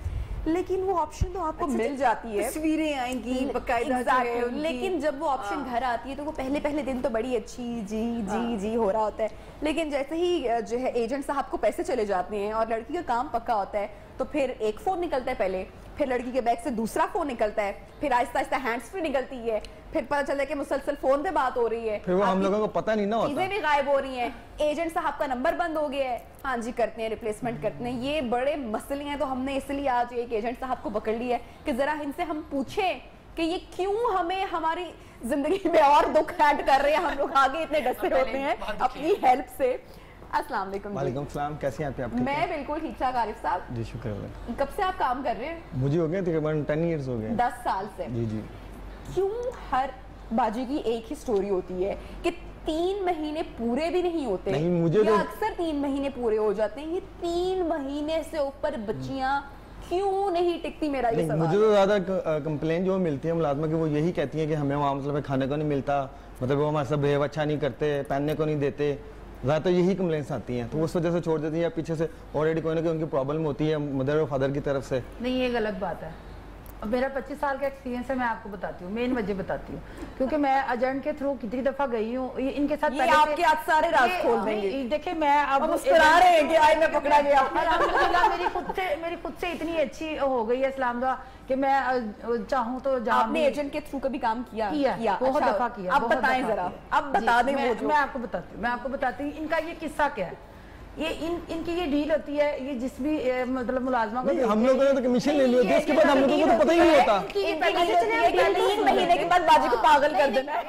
Speaker 1: लेकिन वो ऑप्शन तो आपको मिल जाती है,
Speaker 2: तस्वीरें आएंगी बकायदा,
Speaker 1: लेकिन जब वो ऑप्शन घर आती है तो वो पहले दिन तो बड़ी अच्छी जी हो रहा होता है, लेकिन जैसे ही जो है एजेंट साहब को पैसे चले जाते हैं और लड़की का काम पक्का होता है तो फिर एक फोन निकलता है पहले, फिर लड़की के बैग से दूसरा फोन निकलता है, फिर आहिस्ता आहिस्ता हैंड्स फ्री निकलती है, फिर पता चलता है कि मुसलसल फोन पे बात हो रही है,
Speaker 7: फिर वो हम लोगों को पता नहीं ना होता,
Speaker 1: चीजें भी गायब हो रही हैं, एजेंट साहब का नंबर बंद हो गया है, हाँ जी करते हैं रिप्लेसमेंट करते हैं, ये बड़े मसले हैं। तो हमने इसलिए आज एक एजेंट साहब को पकड़ लिया है कि जरा इनसे हम पूछें कि ये क्यों हमें हमारी जिंदगी में और दुख ऐड कर रहे हैं, हम लोग आगे इतने डसे होते हैं अपनी हेल्प से। अस्सलाम वालेकुम।
Speaker 7: वालेकुम सलाम, कैसे हैं आप?
Speaker 1: मैं बिल्कुल ठीक ठाक। आरिफ साहब
Speaker 7: जी शुक्र है।
Speaker 1: कब से आप काम कर रहे हैं?
Speaker 7: मुझे हो गए तकरीबन 10 इयर्स हो गए।
Speaker 1: 10 साल से।
Speaker 7: जी।
Speaker 1: क्यों हर बाजी की एक ही स्टोरी होती है कि 3 महीने पूरे भी नहीं होते,
Speaker 7: नहीं मुझे तो
Speaker 1: अक्सर 3 महीने पूरे हो जाते हैं, ये 3 महीने से ऊपर बच्चियां क्यों नहीं टिकती? मेरा ये सवाल।
Speaker 7: मुझे तो ज्यादा कंप्लेन जो मिलती है मुलाजमा की वो यही कहती है कि हमें वहाँ मतलब खाने को नहीं मिलता, मतलब वो हमारे साथ बिहेव अच्छा नहीं करते, पहनने को नहीं देते, ज़्यादातर यही कंप्लेंट्स आती हैं, तो उस वजह से छोड़ देती हैं या पीछे से ऑलरेडी कोई ना कोई उनकी प्रॉब्लम होती है मदर और फादर की तरफ से।
Speaker 5: नहीं, ये गलत बात है। अब मेरा 25 साल का एक्सपीरियंस है, मैं आपको बताती हूँ, मेन वजह बताती हूँ, क्योंकि मैं एजेंट के थ्रू कितनी दफा गई हूँ, इनके साथ
Speaker 1: ये आपके आज सारे राज खोल देंगे।
Speaker 5: देखिए मैं अब
Speaker 1: मुस्कुरा रहे हैं कि आई मैं पकड़ा गया।
Speaker 5: अल्हम्दुलिल्लाह मेरी खुद से इतनी अच्छी हो गई है इस्लाम दुआ कि मैं चाहूँ तो
Speaker 1: आपने एजेंट के थ्रू कभी काम किया?
Speaker 5: बहुत दफा किया।
Speaker 1: अब बताएं जरा, अब बता दें।
Speaker 5: मैं आपको बताती हूँ इनका ये किस्सा क्या है। ये इनकी ये डील होती है, ये जिस भी मतलब मुलाजमा को
Speaker 7: हम लोगों ने तो कमीशन ले ली होती है, उसके बाद हम लोगों को तो पता ही नहीं होता।
Speaker 1: 3 महीने के बाद बाजी को पागल कर देना है,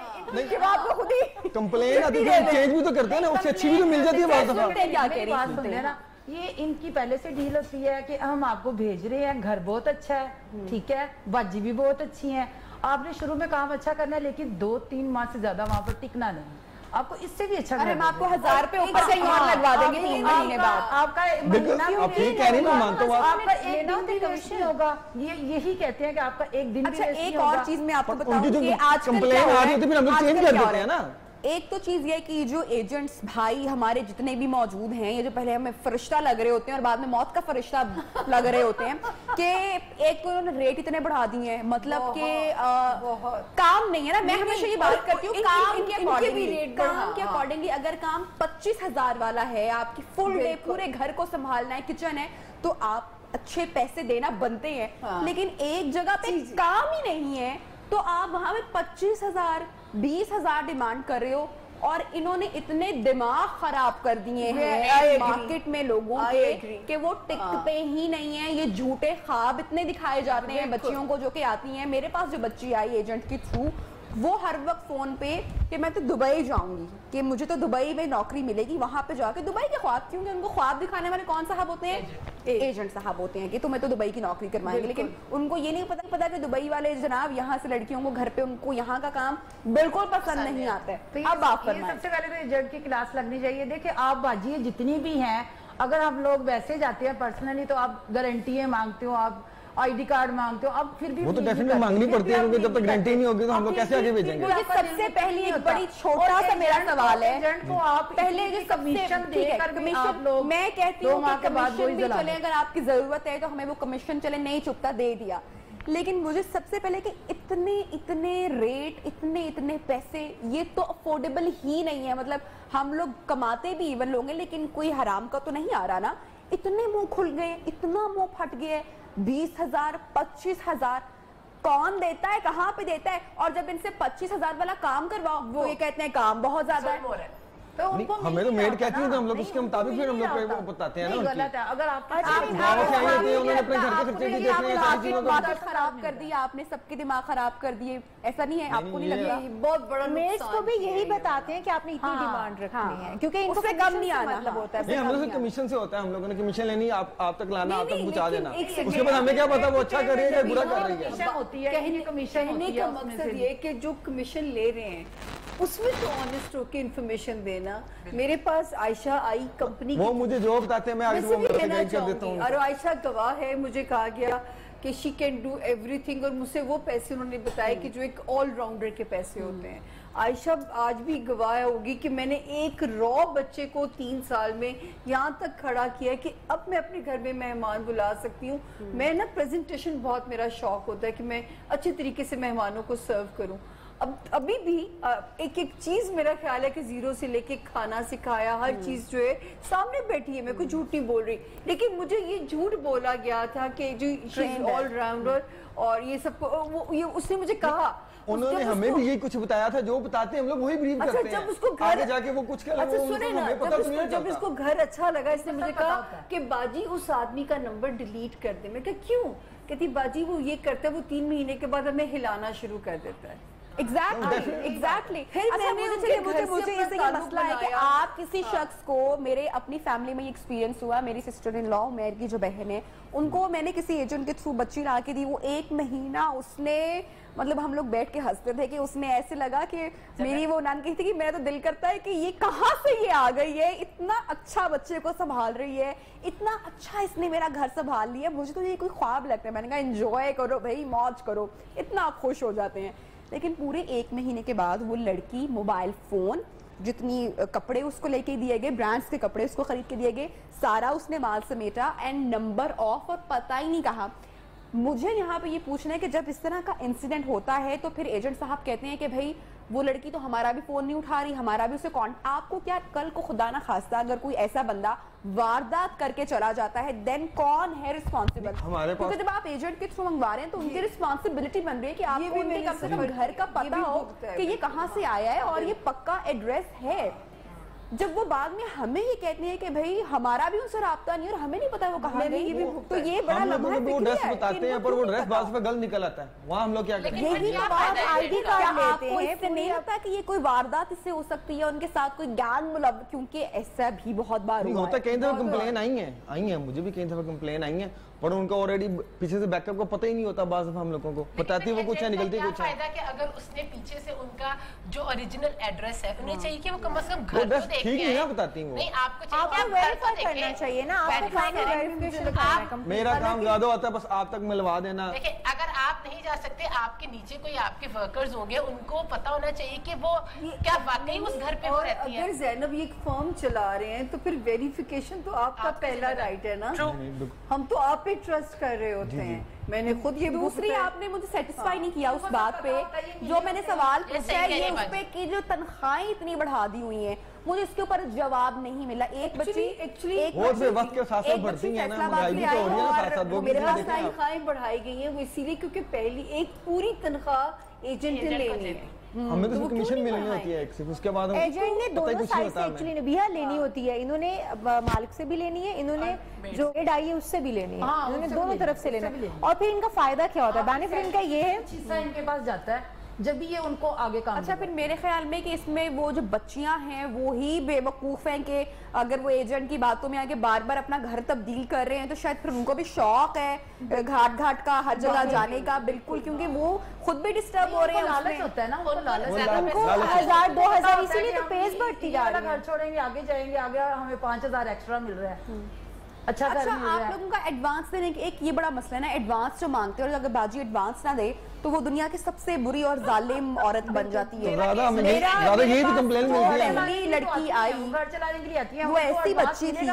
Speaker 1: आपको खुद ही
Speaker 7: कंप्लेन आती है, चेंज भी तो करते हैं ना, उससे अच्छी भी तो मिल जाती है बहुत दफा।
Speaker 1: क्या कह रही है
Speaker 5: ना, ये इनकी पहले से डील होती है कि हम आपको भेज रहे हैं, घर बहुत अच्छा है, ठीक है, बाजी भी बहुत अच्छी है, आपने शुरू में काम अच्छा करना है, लेकिन 2-3 माह से ज्यादा वहाँ पर टिकना नहीं, आपको इससे भी अच्छा।
Speaker 1: हम आपको 1000 रुपए ऊपर से और लगवा देंगे 3 महीने बाद।
Speaker 5: आपका
Speaker 7: आप ये कह रही हैं, मानता हूं
Speaker 5: आपका एक दिन भी कमीशन होगा, ये यही कहते हैं कि आपका एक दिन भी
Speaker 1: अच्छा, एक और चीज मैं आपको बताऊं कि
Speaker 7: आज कंप्लेन आ रही है तो फिर हम लोग चेंज कर देते हैं ना।
Speaker 1: एक तो चीज ये कि जो एजेंट्स भाई हमारे जितने भी मौजूद हैं, ये जो पहले हमें फरिश्ता लग रहे होते हैं और बाद में मौत का फरिश्ता लग रहे होते हैं कि एक तो उन्होंने रेट इतने बढ़ा दिए हैं, मतलब कि काम नहीं है ना। मैं हमेशा ये बात करती हूँ काम के अकॉर्डिंगली अगर काम 25,000 वाला है, आपकी फुल डे पूरे घर को संभालना है, किचन है, तो आप अच्छे पैसे देना बनते हैं। लेकिन एक जगह पे काम ही नहीं है तो आप वहां पे 25,000 20,000 डिमांड कर रहे हो। और इन्होंने इतने दिमाग खराब कर दिए हैं मार्केट में लोगों के कि वो टिकते ही नहीं है। ये झूठे ख्वाब इतने दिखाए जाते हैं बच्चियों को जो कि आती हैं। मेरे पास जो बच्ची आई एजेंट के थ्रू, वो हर वक्त फोन पे कि मैं तो दुबई जाऊंगी, कि मुझे तो दुबई में नौकरी मिलेगी, वहां पे जाके दुबई के ख्वाब, क्योंकि उनको ख्वाब दिखाने वाले कौन साहब होते हैं? एजेंट साहब होते हैं कि तुम्हें तो दुबई की नौकरी करवाएंगे। लेकिन उनको ये नहीं पता कि दुबई वाले जनाब यहाँ से लड़कियों को घर पे, उनको यहाँ का काम बिल्कुल पसंद नहीं आता है।
Speaker 5: तो अब आप सबसे पहले तो एजेंट की क्लास लगनी चाहिए। देखिए आप बाजी जितनी भी हैं, अगर आप लोग वैसे जाते हैं पर्सनली तो आप गारंटी मांगते हो, आप आईडी कार्ड मांगते हो, अब फिर भी
Speaker 7: वो तो डेफिनेटली मांगनी पड़ती है, क्योंकि जब तक गारंटी नहीं होगी तो हम लोग कैसे आगे भेजेंगे?
Speaker 1: सबसे पहले एक बड़ी छोटा सा मेरा सवाल है,
Speaker 5: एजेंट को आप
Speaker 1: पहले जो कमीशन देकर आप लोग, मैं कहती हूँ कि कमीशन भी चले, अगर आपकी जरूरत है तो हमें वो कमीशन चले, नहीं चुकता दे दिया। लेकिन मुझे सबसे पहले कि इतने रेट, इतने पैसे, ये तो अफोर्डेबल ही नहीं है। मतलब हम लोग कमाते भी इवन लोग हैं, लेकिन कोई हराम का तो नहीं आ रहा ना। इतने मुंह खुल गए, इतना मुंह फट गया, 20,000 25,000। कौन देता है, कहाँ पे देता है, और जब इनसे 25,000 वाला काम करवाओ वो ये कहते हैं काम बहुत ज्यादा है।
Speaker 5: तो उनको
Speaker 7: हमें तो मेड कहती है तो हम लोग उसके मुताबिक फिर हम लोग बताते हैं ना।
Speaker 5: गलत है। अगर आप
Speaker 7: गाँव से आई होती है, उन्होंने अपने घर के खर्चे भी देखने हैं, सारी चीजों को
Speaker 1: खराब कर दिया आपने, सबके दिमाग खराब कर दिए, ऐसा नहीं है? आपको नहीं लगता?
Speaker 2: बहुत बड़ा
Speaker 8: मेड्स को भी यही बताते हैं कि आपने इतनी डिमांड रखनी है, क्योंकि इनको
Speaker 1: उससे कम नहीं आना
Speaker 8: मतलब होता है।
Speaker 7: नहीं, हम लोग कमीशन से होता है, हम लोगों ने कमीशन लेनी, आप तक लाना, आप तक पहुंचा देना, उसके बाद हमें क्या पता वो अच्छा कर रही है या बुरा कर रही है।
Speaker 5: होती है
Speaker 2: कहने का मकसद ये कि जो कमीशन ले रहे हैं उसमें तो ऑनेस्ट होकर इंफॉर्मेशन देना। मेरे पास आयशा आई कंपनी,
Speaker 7: वो मुझे जो बताते हैं मैं आगे वो
Speaker 2: देना
Speaker 7: गाइड कर देता हूँ।
Speaker 2: और आयशा गवाह है, मुझे कहा गया कि शी कैन डू एवरीथिंग, और मुझसे वो पैसे उन्होंने बताया कि जो एक ऑलराउंडर के पैसे होते हैं। आयशा आज भी गवाह होगी कि मैंने एक रॉ बच्चे को 3 साल में यहाँ तक खड़ा किया कि अब मैं अपने घर में मेहमान बुला सकती हूँ। मैं ना प्रेजेंटेशन बहुत मेरा शौक होता है कि मैं अच्छे तरीके से मेहमानों को सर्व करूँ। अब अभी भी एक एक चीज मेरा ख्याल है कि जीरो से लेके खाना सिखाया, हर चीज जो है सामने बैठी है, मैं कोई झूठ नहीं बोल रही, लेकिन मुझे ये झूठ बोला गया था कि जो ऑलराउंडर और ये सब ये उसने मुझे कहा,
Speaker 7: उन्होंने हमें भी यही कुछ बताया था, जो बताते हैं हम लोग वही ब्रीफ करते हैं।
Speaker 2: जब उसको घर
Speaker 7: आगे जाके वो कुछ कर
Speaker 2: अच्छा सुने ना, जब इसको घर अच्छा लगा, इसने मुझे कहा कि बाजी उस आदमी का नंबर डिलीट कर दे। मैं कहा क्यों? कहती बाजी वो ये करता है, वो 3 महीने के बाद हमें हिलाना शुरू कर देता है।
Speaker 1: एग्जैक्टली। मुझे ऐसे ये मसला है कि आप किसी शख्स को, मेरे अपनी फैमिली में एक्सपीरियंस हुआ, मेरी सिस्टर इन लॉ मेयर की जो बहन है, उनको मैंने किसी एजेंट के थ्रू बच्ची ला के दी। वो 1 महीना उसने, मतलब हम लोग बैठ के हंसते थे कि उसने ऐसे लगा कि मेरी वो नान कहती थी कि मेरा तो दिल करता है कि ये कहाँ से ये आ गई है, इतना अच्छा बच्चे को संभाल रही है, इतना अच्छा इसने मेरा घर संभाल लिया, मुझे तो ये कोई ख्वाब लगता है। मैंने कहा एंजॉय करो भाई, मौज करो, इतना आप खुश हो जाते हैं। लेकिन पूरे 1 महीने के बाद वो लड़की मोबाइल फोन, जितनी कपड़े उसको लेके दिए गए, ब्रांड्स के कपड़े उसको खरीद के दिए गए, सारा उसने माल समेटा एंड नंबर ऑफ, और पता ही नहीं कहा। मुझे यहाँ पे ये पूछना है कि जब इस तरह का इंसिडेंट होता है तो फिर एजेंट साहब कहते हैं कि भाई वो लड़की तो हमारा भी फोन नहीं उठा रही, हमारा भी उसे आपको क्या, कल को खुदा ना खास्ता अगर कोई ऐसा बंदा वारदात करके चला जाता है, देन कौन है रिस्पॉन्सिबल? क्योंकि जब आप एजेंट के थ्रू मंगवा रहे हैं तो उनकी रिस्पॉन्सिबिलिटी बन रही है कि आपको उनके कम से कम घर का पता हो कि ये कहाँ से आया है और ये पक्का एड्रेस है। जब वो बाद में हमें ही कहती है कि भाई हमारा भी उनसे राब्ता नहीं और हमें नहीं पता वो कहाँ गई, तो ये बड़ा लम्हा है।
Speaker 7: वो ड्रेस बताते हैं पर वो ड्रेस बाद में गलत निकल आता है, वहाँ हम लोग क्या करें?
Speaker 1: यही तो बात, आईडी कार्ड लेते हैं, इससे नहीं लगता कि ये कोई वारदात इससे हो सकती है, उनके साथ कोई ज्ञान मुलब, क्योंकि ऐसा भी बहुत बार हुआ
Speaker 7: है। कई दफा कंप्लेन आई है, मुझे भी कई दफा कंप्लेन आई है, पर उनको ऑलरेडी पीछे से बैकअप को पता ही नहीं होता। बात हम लोगों को बताती है वो कुछ है, निकलती कुछ है।
Speaker 3: फायदा कि अगर उसने पीछे से उनका जो ओरिजिनल एड्रेस है, उन्हें चाहिए कि वो कम से कम घर तो देख
Speaker 7: ठीक नहीं ना बताती वो।
Speaker 3: नहीं, आपको चाहिए
Speaker 8: आपको वेरीफाई करना चाहिए ना, आपको काम वेरिफिकेशन करना है।
Speaker 7: मेरा काम ज्यादा होता है, बस आप तक मिलवा देना।
Speaker 3: देखिए, अगर आप नहीं जा सकते, आपके नीचे कोई आपके वर्कर्स होंगे, उनको पता होना चाहिए कि वो क्या वाकई उस घर पे वो रहती है।
Speaker 2: अगर ज़ैनब ये फर्म चला रहे हैं तो फिर वेरिफिकेशन तो आपका पहला राइट है ना। हम तो आप पे ट्रस्ट कर रहे होते हैं। मैंने खुद ये
Speaker 1: दूसरी आपने मुझे सेटिस्फाई नहीं किया उस बात पे जो मैंने सवाल पूछा है, ये उस पे कि जो तनख्वाहें इतनी बढ़ा दी हुई हैं, मुझे इसके ऊपर जवाब नहीं मिला। एक बच्ची एक्चुअली
Speaker 7: वक्त के साथ साथ बढ़ती है ना, महंगाई भी तो हो रही है ना साथ साथ। वो
Speaker 2: मेरे पास तनख्वाहें बढ़ाई गई हैं वो इसीलिए क्योंकि पहली एक पूरी तनख्वाह एजेंट ने लेनी है,
Speaker 7: हमें तो कमीशन मिलनी होती है एक, उसके बाद
Speaker 8: एजेंट ने दोनों साइड से एक्चुअली नबिया लेनी होती है। इन्होंने मालिक से भी लेनी है, इन्होंने जो एड आई है उससे भी लेनी है, इन्होंने दोनों तरफ से लेना है। और फिर इनका फायदा क्या होता है? बेनिफिट इनका ये है
Speaker 5: हिस्सा इनके पास जाता है जब भी ये उनको आगे काम।
Speaker 1: अच्छा, फिर मेरे ख्याल में कि इसमें वो जो बच्चियां हैं वो ही बेवकूफ हैं कि अगर वो एजेंट की बातों में आके बार बार अपना घर तब्दील कर रहे हैं तो शायद फिर उनको भी शौक है घाट घाट का, हर जगह जाने का, बिल्कुल, क्योंकि वो खुद भी डिस्टर्ब हो रहे हैं।
Speaker 5: लालच होता है ना, उनको लालच,
Speaker 8: उनको 1000 2000 इसीलिए तो पेज बढ़ती जा रही है।
Speaker 5: घर छोड़ेंगे, आगे जाएंगे, आगे हमें 5000 एक्स्ट्रा मिल रहा है। अच्छा
Speaker 1: आप लोगों का एडवांस देने के एक ये बड़ा मसला है ना, एडवांस जो मांगते हैं और अगर बाजी एडवांस ना दे तो वो दुनिया की सबसे बुरी और जालिम औरत बन जाती है।
Speaker 7: ज्यादा यही तो कंप्लेन मिलती है।
Speaker 1: पहली लड़की आई,
Speaker 5: घर चलाने के लिए आती है,
Speaker 1: वो ऐसी बच्ची थी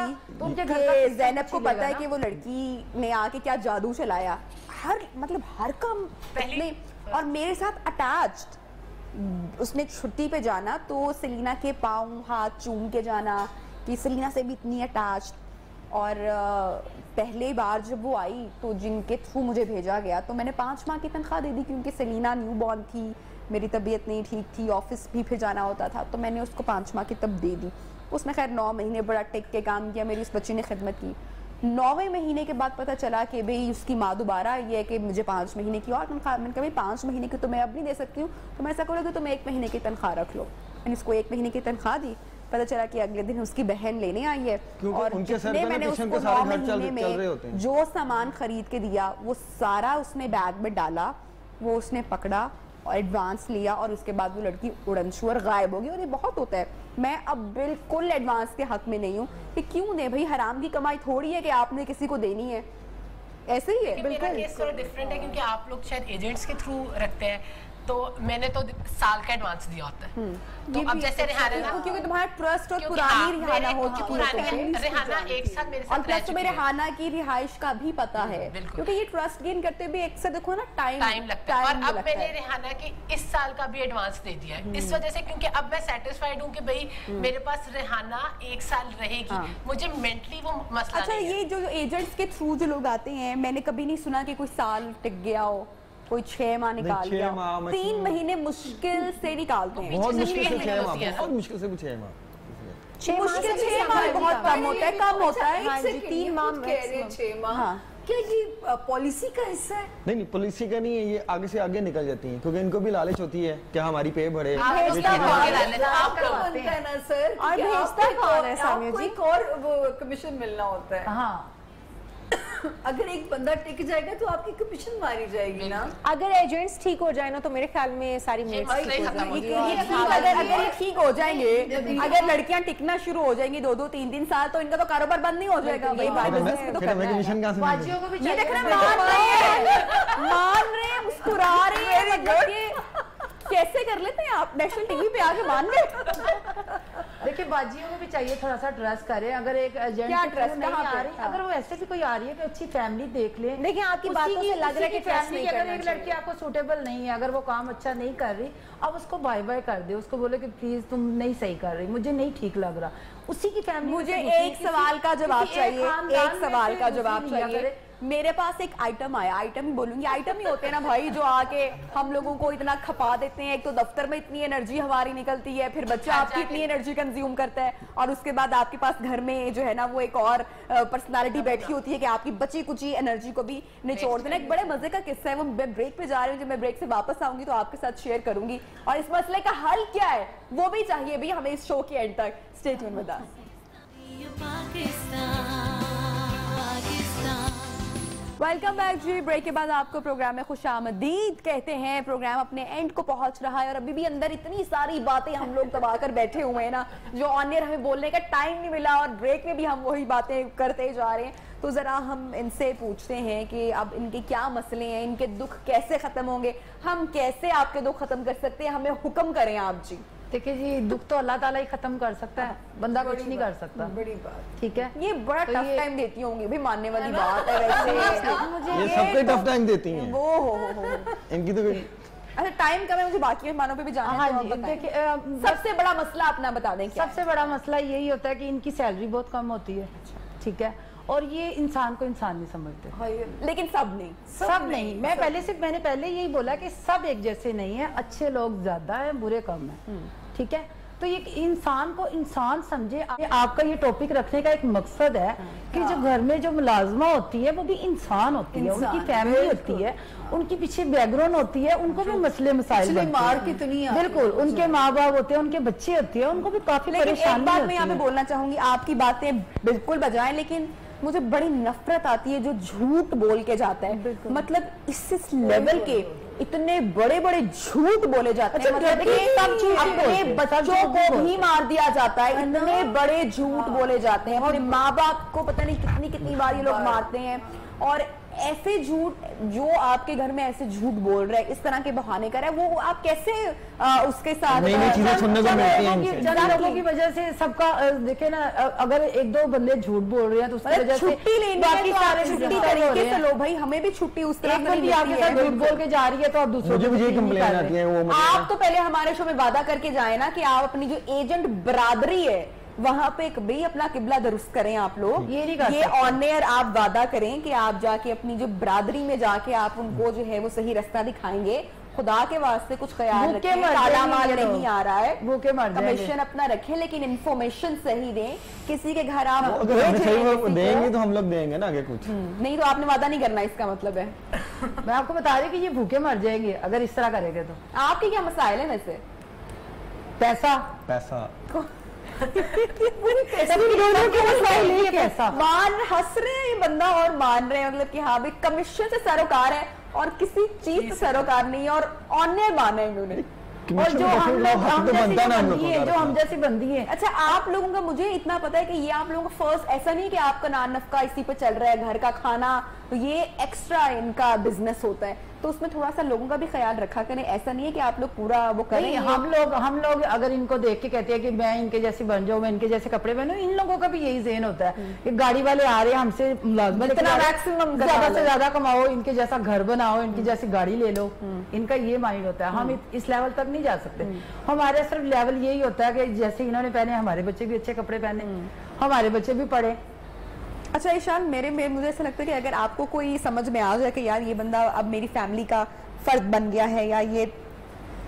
Speaker 1: कि ज़ैनब को पता है कि वो लड़की ने आके क्या जादू चलाया, हर काम पहले, और मेरे साथ अटैच्ड। उसने छुट्टी पे जाना तो सेलिना के पाँव हाथ चूम के जाना कि सेलिना से भी इतनी अटैच्ड। और पहली बार जब वो आई तो जिनके थ्रू मुझे भेजा गया तो मैंने 5 माह की तनख्वाह दे दी, क्योंकि सेलिना न्यूबॉर्न थी, मेरी तबीयत नहीं ठीक थी, ऑफिस भी फिर जाना होता था, तो मैंने उसको 5 माह की तब दे दी। उसने खैर 9 महीने बड़ा टिक के काम किया, मेरी उस बच्ची ने खिदमत की। 9वें महीने के बाद पता चला कि भाई उसकी माँ दोबारा ये है कि मुझे 5 महीने की और तनख्वाह। मैंने कहा भाई 5 महीने की तो मैं अब नहीं दे सकती हूँ, तो मैं ऐसा करूँगी तुम 1 महीने की तनख्वाह रख लो। मैंने इसको 1 महीने की तनख्वाह दी। पता चला कि अगले दिन उसकी बहन लेने आई है और जितने मैंने उसको 9 महीने में जो सामान खरीद के दिया वो सारा उसने बैग में डाला, वो उसने पकड़ा और एडवांस लिया और उसके बाद वो लड़की उड़न छू और गायब हो गई। और ये बहुत होता है, मैं अब बिल्कुल एडवांस के हक में नहीं हूँ कि क्यों दे भाई, हराम की कमाई थोड़ी है कि आपने किसी को देनी है, ऐसे ही है।
Speaker 3: बिल्कुल मेरा केस थोड़ा डिफरेंट है क्योंकि आप लोग शायद एजेंट्स के थ्रू रखते हैं, तो मैंने तो साल का एडवांस दिया होता है। तो अब जैसे रिहाना ना,
Speaker 1: क्योंकि तुम्हारा ट्रस्ट और पुरानी रिहाना हो चुकी है,
Speaker 3: रिहाना एक साथ मेरे साथ
Speaker 1: और तुम्हें रिहाना की रिहाइश का भी पता है, क्योंकि ये ट्रस्ट गेन करते हुए एक से देखो ना टाइम
Speaker 3: लगता है। और अब मैंने रिहाना के इस साल का भी एडवांस दे दिया है इस वजह से, क्योंकि अब मैं सेटिस्फाइड हूँ कि भाई मेरे पास रिहाना 1 साल रहेगी, मुझे मेंटली वो मसला।
Speaker 1: अच्छा, ये जो एजेंट्स के थ्रू जो लोग आते हैं, मैंने कभी नहीं सुना कि कोई साल टिक गया हो, कोई 6 माह निकाल गया, 3 महीने मुश्किल से निकालते हैं,
Speaker 7: बहुत मुश्किल से 6 माह, बहुत मुश्किल से भी 6 माह,
Speaker 1: मुश्किल 6 माह बहुत कम होता है, कम होता है 3 माह,
Speaker 2: 6 माह। क्या ये पॉलिसी का हिस्सा है?
Speaker 7: नहीं, पॉलिसी का नहीं है, ये आगे से आगे निकल जाती हैं क्योंकि इनको भी लालच होती है क्या हमारी पे बढ़े।
Speaker 2: आपका बनता है ना सर, और भेजता कौन है सामने जी, और वो कमीशन मिलना होता है। हाँ, अगर एक बंदा टिक जाएगा तो आपकी कमीशन मारी जाएगी ना।
Speaker 8: अगर एजेंट्स ठीक हो जाए ना तो मेरे ख्याल में सारी मेट्स ठीक हो जाएंगी।
Speaker 1: अगर ठीक हो जाएंगे, अगर लड़कियां टिकना शुरू हो जाएंगी 2-2, 3-3 साल, तो इनका तो कारोबार बंद नहीं हो जाएगा। ये देख रहे मान रहे, मुस्कुरा रहे, कैसे कर लेते हैं आप, नेशनल टीवी पे आके मान रहे।
Speaker 5: देखिए बाजियों को भी चाहिए थोड़ा सा ट्रस्ट करें, अगर एक एजेंट नहीं आ रही, अगर वो ऐसे भी कोई आ रही है कि अच्छी फैमिली देख ले।
Speaker 8: देखिए आपकी बातों से लग रहा है कि
Speaker 5: फैमिली अगर एक लड़की आपको सूटेबल नहीं है, अगर वो काम अच्छा नहीं कर रही, अब उसको बाय बाय कर दे, उसको बोले कि प्लीज तुम नहीं सही कर रही, मुझे नहीं ठीक लग रहा, उसी की फैमिली।
Speaker 1: मुझे एक सवाल का जवाब चाहिए, एक सवाल का जवाब चाहिए। मेरे पास एक आइटम आया, आइटम ही बोलूंगी, आइटम ही होते हैं ना भाई जो आके हम लोगों को इतना खपा देते हैं। एक तो दफ्तर में इतनी एनर्जी हमारी निकलती है, फिर बच्चा आपकी इतनी एनर्जी कंज्यूम करता है, और उसके बाद आपके पास घर में जो है ना वो एक और पर्सनालिटी बैठी होती है कि आपकी बची कुची एनर्जी को भी निचोड़ देना। एक बड़े मजे का किस्सा है, वो मैं ब्रेक पे जा रही हूँ, जब मैं ब्रेक से वापस आऊंगी तो आपके साथ शेयर करूंगी, और इस मसले का हल क्या है वो भी चाहिए भी हमें इस शो के एंड तक। Stay tune with us. Welcome back जी। ब्रेक के बाद आपको प्रोग्राम में खुशामदीद कहते हैं। प्रोग्राम अपने एंड को पहुंच रहा है और अभी भी अंदर इतनी सारी बातें हम लोग दबा कर बैठे हुए हैं ना, जो ऑन एयर हमें बोलने का टाइम नहीं मिला, और ब्रेक में भी हम वही बातें करते जा रहे हैं। तो ज़रा हम इनसे पूछते हैं कि अब इनके क्या मसले हैं, इनके दुख कैसे ख़त्म होंगे, हम कैसे आपके दुख ख़त्म कर सकते हैं, हमें हुक्म करें आप जी।
Speaker 5: देखिए जी, दुख तो अल्लाह ताला ही खत्म कर सकता है, बंदा कुछ नहीं कर सकता।
Speaker 2: बड़ी बात,
Speaker 5: ठीक है।
Speaker 1: ये बड़ा टफ टाइम देती होंगी भी, मानने वाली बात है वैसे।
Speaker 7: मुझे ये सबको टफ टाइम देती हैं
Speaker 1: वो हो
Speaker 7: इनकी तो।
Speaker 1: अच्छा टाइम कम है, मुझे बाकी मेहमानों पे भी जाना है।
Speaker 5: हाँ जी, देखिए
Speaker 1: सबसे बड़ा मसला अपना बता दें।
Speaker 5: सबसे बड़ा मसला यही होता है कि इनकी सैलरी बहुत कम होती है, ठीक है, और ये इंसान को इंसान नहीं समझते।
Speaker 1: लेकिन सब नहीं,
Speaker 5: मैंने पहले यही बोला कि सब एक जैसे नहीं है, अच्छे लोग ज्यादा हैं, बुरे कम हैं, ठीक है। तो ये इंसान को इंसान समझे। आपका ये टॉपिक रखने का एक मकसद है कि जो घर में जो मुलाजमा होती है वो भी इंसान होती है, उनकी फैमिली होती है, उनके पीछे बैकग्राउंड होती है, उनको भी मसले मसाइल बिल्कुल, उनके माँ बाप होते हैं, उनके बच्चे होते हैं, उनको भी काफी परेशानी।
Speaker 1: बात मैं यहाँ पे बोलना चाहूंगी, आपकी बातें बिल्कुल बजाएं, लेकिन मुझे बड़ी नफरत आती है जो झूठ बोल के जाता है। मतलब इस लेवल के इतने बड़े बड़े झूठ बोले जाते हैं, मतलब अपने बच्चों को भी मार दिया जाता है, इतने बड़े झूठ बोले जाते हैं, अपने माँ बाप को पता नहीं कितनी बार ये लोग मारते हैं। और ऐसे झूठ जो आपके घर में ऐसे झूठ बोल रहे हैं, इस तरह के बहाने कर रहे हैं, वो आप कैसे उसके साथ
Speaker 7: नई चीजें सुनने को मिलती हैं।
Speaker 5: चंद लोगों की वजह से सबका देखे ना, अगर 1-2 बंदे झूठ बोल रहे हैं तो उसकी वजह से
Speaker 1: छुट्टी लेनी है, सारे छुट्टी तरीके से लो भाई, हमें भी छुट्टी उस तरह
Speaker 5: की आपके साथ झूठ बोल के जा रही है तो आप दूसरों को
Speaker 7: मुझे कंप्लेन आती है। वो
Speaker 1: आप तो पहले हमारे शो में वादा करके जाए ना कि आप अपनी जो एजेंट बरादरी है वहां पे कभी अपना किबला दुरुस्त करें आप लोग।
Speaker 5: ये नहीं कर
Speaker 1: ये ऑन एयर आप वादा करें कि आप जाके अपनी जो बरादरी में जाके आप उनको जो है वो सही रास्ता दिखाएंगे। खुदा के वास्ते कुछ ख्याल रखें, काला माल नहीं आ रहा है,
Speaker 5: भूखे मर जाएंगे।
Speaker 1: कमीशन अपना रखें, लेकिन इन्फॉर्मेशन सही दें। किसी के घर आप
Speaker 7: अगर हमें सही वो देंगे तो हम लोग देंगे ना आगे कुछ।
Speaker 1: नहीं तो आपने वादा नहीं करना, इसका मतलब है।
Speaker 5: मैं आपको बता रही कि ये भूखे मर जाएंगे अगर इस तरह करेंगे तो।
Speaker 1: आपके क्या मसाइल है वैसे?
Speaker 5: पैसा
Speaker 7: पैसा
Speaker 5: पैसा
Speaker 1: मान हंस रहे हैं ये बंदा और मान रहे हैं, मतलब कि हाँ भाई कमीशन से सरोकार है और किसी चीज से सरोकार नहीं है, और ऑनर माना है इन्होंने।
Speaker 5: और जो हम जैसी बंदी है।
Speaker 1: अच्छा, आप लोगों का मुझे इतना पता है कि ये आप लोगों का फर्स्ट ऐसा नहीं कि आपका नान नफका इसी पे चल रहा है, घर का खाना, तो ये एक्स्ट्रा इनका बिजनेस होता है, तो उसमें थोड़ा सा लोगों का भी ख्याल रखा करें। ऐसा नहीं है कि आप लोग पूरा वो करें।
Speaker 5: हम लोग अगर इनको देख के कहते हैं कि मैं इनके जैसी बन जाऊं, मैं इनके जैसे कपड़े पहनूं, इन लोगों का भी यही ज़हन होता है कि गाड़ी वाले आ रहे हैं हमसे
Speaker 1: इतना मैक्सिमम
Speaker 5: ज्यादा से ज्यादा कमाओ, इनके जैसा घर बनाओ, इनकी जैसी गाड़ी ले लो, इनका ये माइंड होता है। हम इस लेवल तक नहीं जा सकते। हमारे सिर्फ लेवल यही होता है कि जैसे इन्होंने पहने हमारे बच्चे भी अच्छे कपड़े पहने, हमारे बच्चे भी पढ़े।
Speaker 1: अच्छा ईशान, मुझे ऐसा लगता है कि अगर आपको कोई समझ में आ जाए कि यार ये बंदा अब मेरी फैमिली का फर्द बन गया है, या ये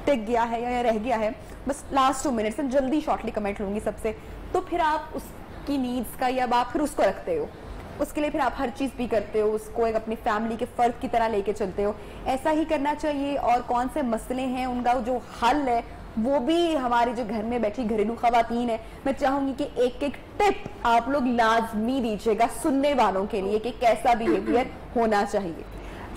Speaker 1: टिक गया है, या रह गया है, बस लास्ट 2 मिनट्स में जल्दी शॉर्टली कमेंट लूंगी सबसे, तो फिर आप उसकी नीड्स का या आप फिर उसको रखते हो, उसके लिए फिर आप हर चीज भी करते हो, उसको एक अपनी फैमिली के फर्द की तरह लेके चलते हो। ऐसा ही करना चाहिए। और कौन से मसले हैं उनका जो हल है वो भी हमारी जो घर में बैठी घरेलू खवातीन है, मैं चाहूंगी कि एक एक टिप आप लोग लाजमी दीजिएगा सुनने वालों के लिए कि कैसा बिहेवियर होना चाहिए।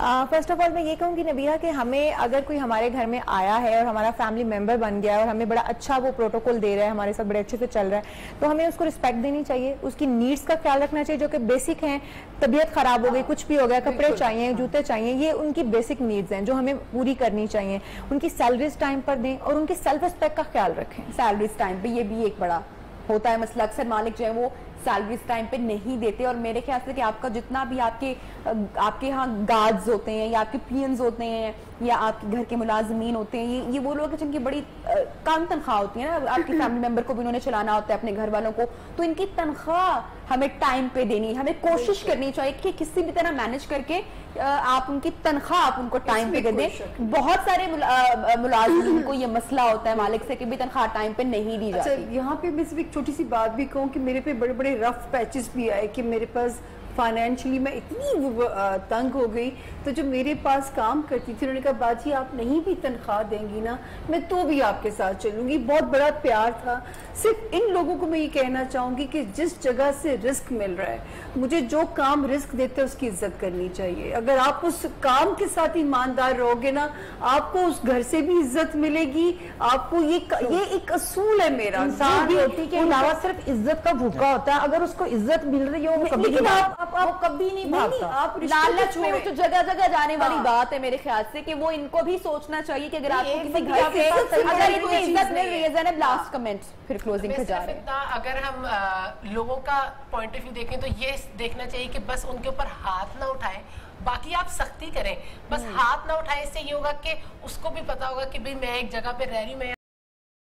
Speaker 8: फर्स्ट ऑफ ऑल मैं ये कहूँगी नबिया कि हमें अगर कोई हमारे घर में आया है और हमारा फैमिली मेंबर बन गया है और हमें बड़ा अच्छा वो प्रोटोकॉल दे रहा है, हमारे साथ बड़े अच्छे से चल रहा है, तो हमें उसको रिस्पेक्ट देनी चाहिए, उसकी नीड्स का ख्याल रखना चाहिए जो कि बेसिक हैं। तबीयत खराब हो गई, कुछ भी हो गया, कपड़े चाहिए, जूते चाहिए, ये उनकी बेसिक नीड्स हैं जो हमें पूरी करनी चाहिए। उनकी सैलरीज टाइम पर दें और उनकी सेल्फ रिस्पेक्ट का ख्याल रखें।
Speaker 1: सैलरीज टाइम पे, ये भी एक बड़ा होता है मसला। अक्सर मालिक जो है वो सैलरीज टाइम पे नहीं देते, और मेरे ख्याल से कि आपका जितना भी आपके यहाँ गार्ड्स होते हैं या आपके पीएन्स होते हैं या आपके घर के मुलाजमीन होते हैं, ये वो लोग हैं जिनकी बड़ी कम तनख्वाह होती है ना, आपकी फैमिली मेंबर को भी उन्होंने चलाना होता है, अपने घर वालों को, तो इनकी तनख्वाह हमें टाइम पे देनी, हमें कोशिश करनी चाहिए कि किसी भी तरह मैनेज करके आप उनकी तनख्वाह आप उनको टाइम पे दें। बहुत सारे मुलाजिमीन को ये मसला होता है मालिक से कि भी तनख्वाह टाइम पे नहीं दी जाती।
Speaker 2: अच्छा, यहाँ पे मैं सिर्फ एक छोटी सी बात भी कहूँ कि मेरे पे बड़े बड़े रफ पैचेस भी आए कि मेरे पास फाइनेंशियली मैं इतनी तंग हो गई, तो जो मेरे पास काम करती थी उन्होंने कहा बाजी आप नहीं भी तनख्वाह देंगी ना, मैं तो भी आपके साथ चलूंगी। बहुत बड़ा प्यार था। सिर्फ इन लोगों को मैं ये कहना चाहूंगी कि जिस जगह से रिस्क मिल रहा है, मुझे जो काम रिस्क देते हैं उसकी इज्जत करनी चाहिए। अगर आप उस काम के साथ ईमानदार रहोगे ना, आपको उस घर से भी इज्जत मिलेगी। आपको ये एक असूल है मेरा।
Speaker 5: इंसान रोटी के अलावा सिर्फ इज्जत का भूखा होता है। अगर उसको इज्जत मिल रही है वो कभी नहीं भागता।
Speaker 1: आप लालच में तो जगह जगह जाने वाली बात है मेरे ख्याल से कि वो इनको भी सोचना चाहिए कि अगर आपको किसी घर से अगर इनको इज्जत मिल रही है। ज़ैनब, लास्ट कमेंट फिर क्लोजिंग पे जा रहे हैं।
Speaker 3: अगर हम लोगों का पॉइंट ऑफ व्यू देखें तो ये देखना चाहिए कि बस उनके ऊपर हाथ ना उठाएं, बाकी आप सख्ती करें, बस हाथ ना उठाएं। इससे ये होगा कि उसको भी पता होगा कि भाई मैं एक जगह पे रह रही हूँ, मैं